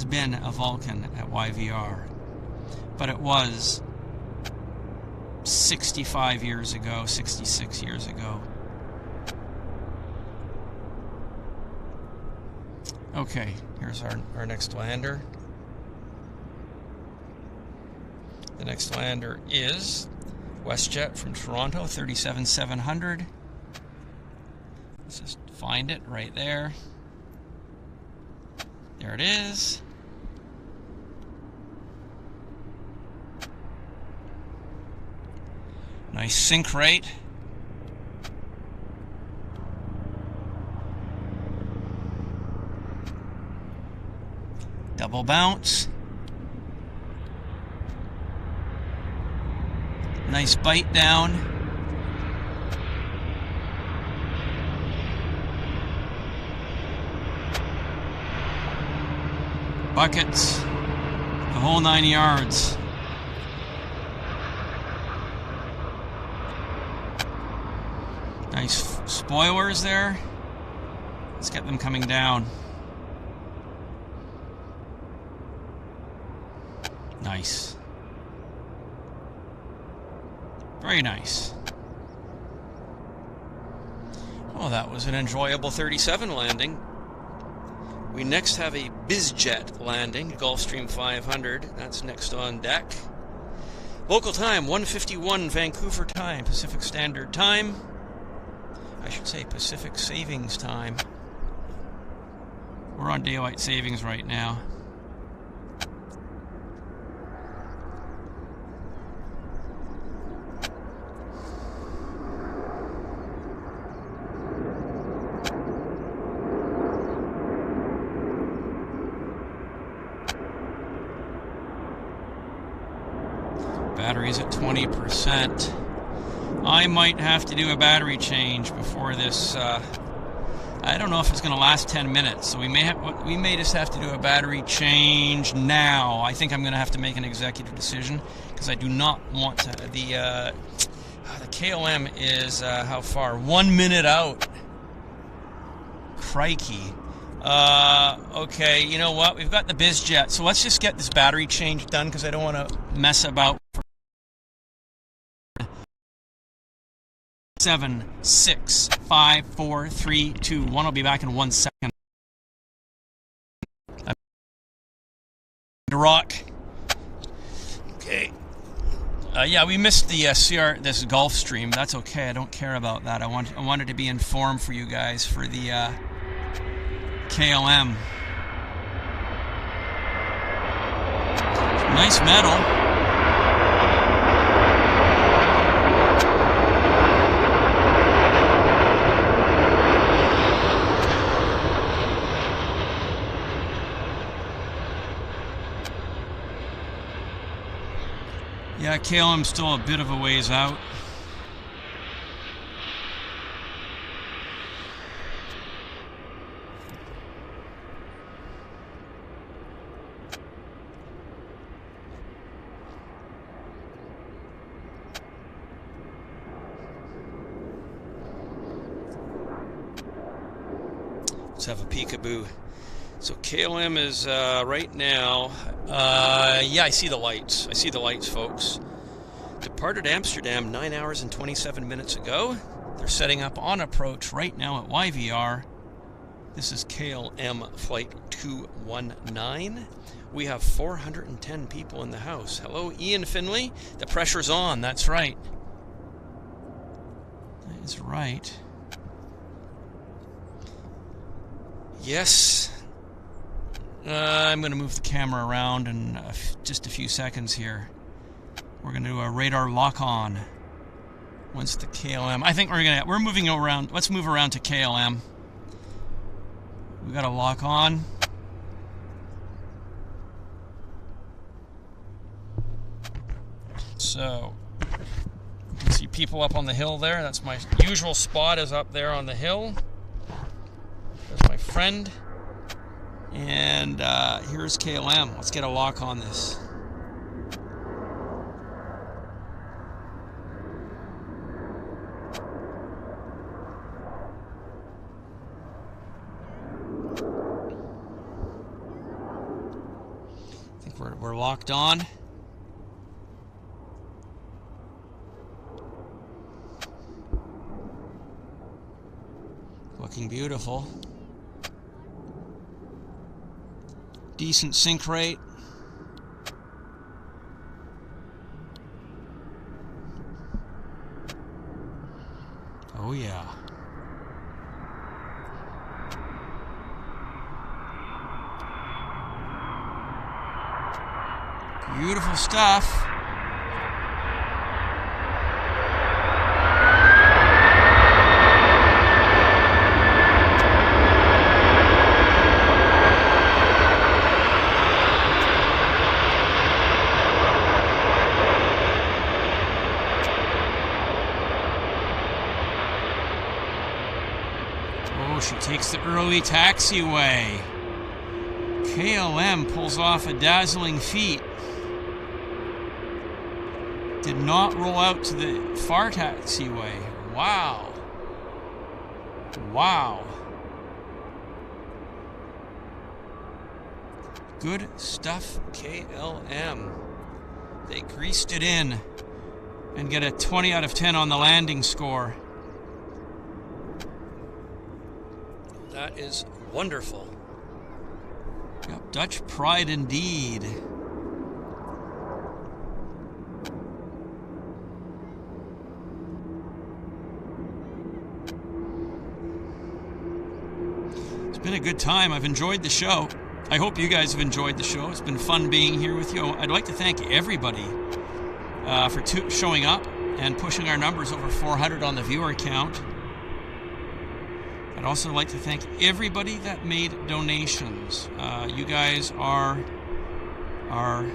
been a Vulcan at YVR, but it was 65 years ago, 66 years ago. Okay, here's our next lander. The next lander is Westjet from Toronto, 37700. Let's just find it right there. There it is. Nice sink rate. Double bounce. Nice bite down. Buckets. The whole 9 yards. Nice spoilers there. Let's get them coming down. Nice. Very nice. Well, that was an enjoyable 37 landing. We next have a BizJet landing, Gulfstream 500. That's next on deck. Local time, 1:51 Vancouver time, Pacific Standard Time. I should say Pacific Savings Time. We're on daylight savings right now. Battery's at 20%. I might have to do a battery change before this. I don't know if it's going to last 10 minutes, so we may just have to do a battery change now. I think I'm going to have to make an executive decision because I do not want to. The KLM is how far? 1 minute out. Crikey. Okay, you know what? We've got the BizJet, so let's just get this battery change done because I don't want to mess about. 7, 6, 5, 4, 3, 2, 1. I'll be back in 1 second. Rock. Okay. Yeah, we missed the this Gulfstream. That's okay. I don't care about that. I wanted to be informed for you guys for the KLM. Nice metal. Yeah, KLM's still a bit of a ways out. Let's have a peekaboo. So KLM is right now, yeah, I see the lights. I see the lights, folks. Departed Amsterdam 9 hours and 27 minutes ago. They're setting up on approach right now at YVR. This is KLM flight 219. We have 410 people in the house. Hello, Ian Finley. The pressure's on, that's right. That is right. Yes. I'm going to move the camera around in just a few seconds here. We're going to do a radar lock-on. Once the KLM... I think we're moving around. Let's move around to KLM. We got a lock-on. So, you can see people up on the hill there. That's my usual spot, is up there on the hill. There's my friend. And here's KLM. Let's get a lock on this. I think we're locked on. Looking beautiful. Decent sink rate. Oh yeah. Beautiful stuff. Oh, she takes the early taxiway. KLM pulls off a dazzling feat. Did not roll out to the far taxiway. Wow. Wow. Good stuff, KLM. They greased it in and get a 20 out of 10 on the landing score. That is wonderful. Yep, Dutch pride indeed. It's been a good time. I've enjoyed the show. I hope you guys have enjoyed the show. It's been fun being here with you. I'd like to thank everybody for showing up and pushing our numbers over 400 on the viewer count. I'd also like to thank everybody that made donations. You guys are our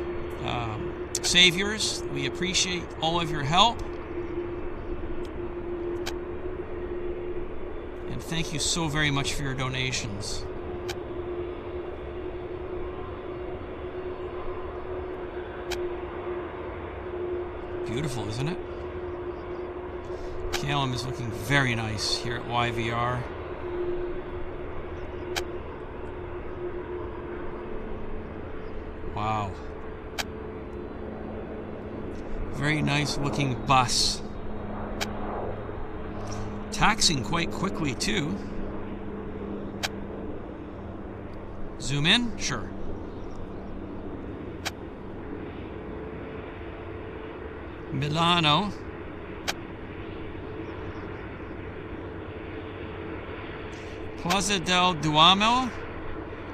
saviors. We appreciate all of your help. And thank you so very much for your donations. Beautiful, isn't it? KLM is looking very nice here at YVR. Wow. Very nice looking bus. Taxing quite quickly too. Zoom in? Sure. Milano. Plaza del Duomo,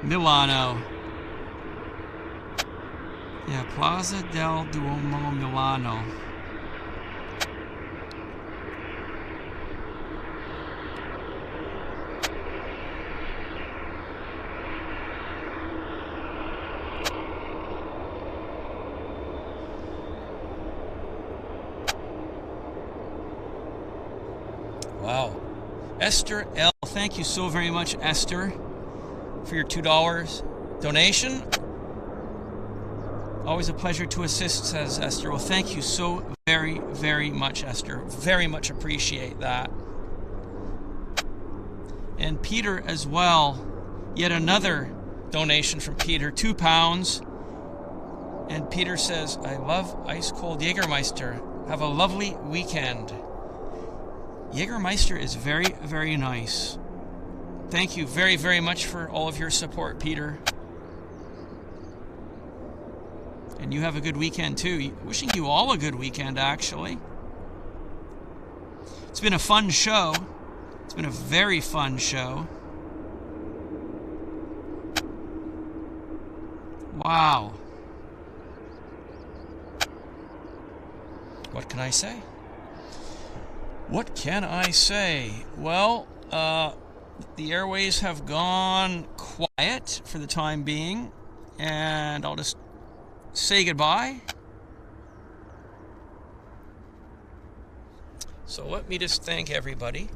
Milano. Yeah, Plaza del Duomo, Milano. Wow. Esther L. Thank you so very much, Esther, for your $2 donation. Always a pleasure to assist, says Esther. Well, thank you so very, very much, Esther. Very much appreciate that. And Peter as well. Yet another donation from Peter, £2. And Peter says, I love ice-cold Jägermeister. Have a lovely weekend. Jägermeister is very, very nice. Thank you very, very much for all of your support, Peter. And you have a good weekend too. Wishing you all a good weekend, actually. It's been a fun show. It's been a very fun show. Wow. What can I say? What can I say? Well, the airways have gone quiet for the time being, and I'll just say goodbye. So let me just thank everybody.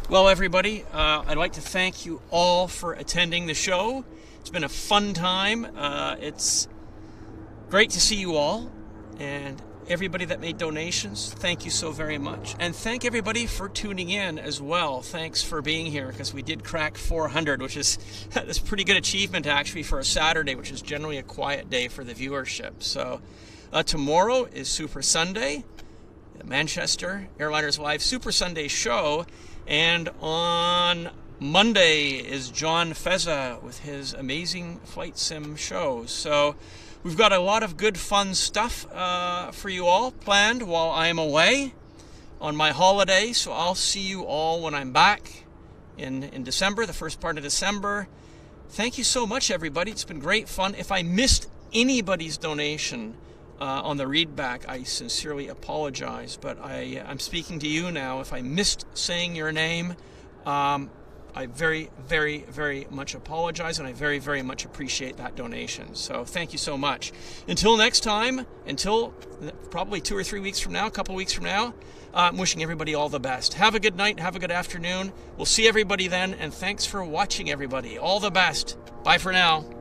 Well, everybody, I'd like to thank you all for attending the show. It's been a fun time. It's great to see you all, and everybody that made donations, thank you so very much. And thank everybody for tuning in as well. Thanks for being here, because we did crack 400, which is that's a pretty good achievement actually for a Saturday, which is generally a quiet day for the viewership. So tomorrow is Super Sunday, the Manchester Airliners Live Super Sunday show. And on Monday is John Fezza with his amazing flight sim show. So we've got a lot of good, fun stuff for you all planned while I'm away on my holiday. So I'll see you all when I'm back in December, the first part of December. Thank you so much, everybody. It's been great fun. If I missed anybody's donation on the readback, I sincerely apologize, but I'm speaking to you now. If I missed saying your name, I very, very, very much apologize, and I very, very much appreciate that donation. So thank you so much. Until next time, until probably 2 or 3 weeks from now, a couple weeks from now, I'm wishing everybody all the best. Have a good night, have a good afternoon. We'll see everybody then, and thanks for watching, everybody. All the best. Bye for now.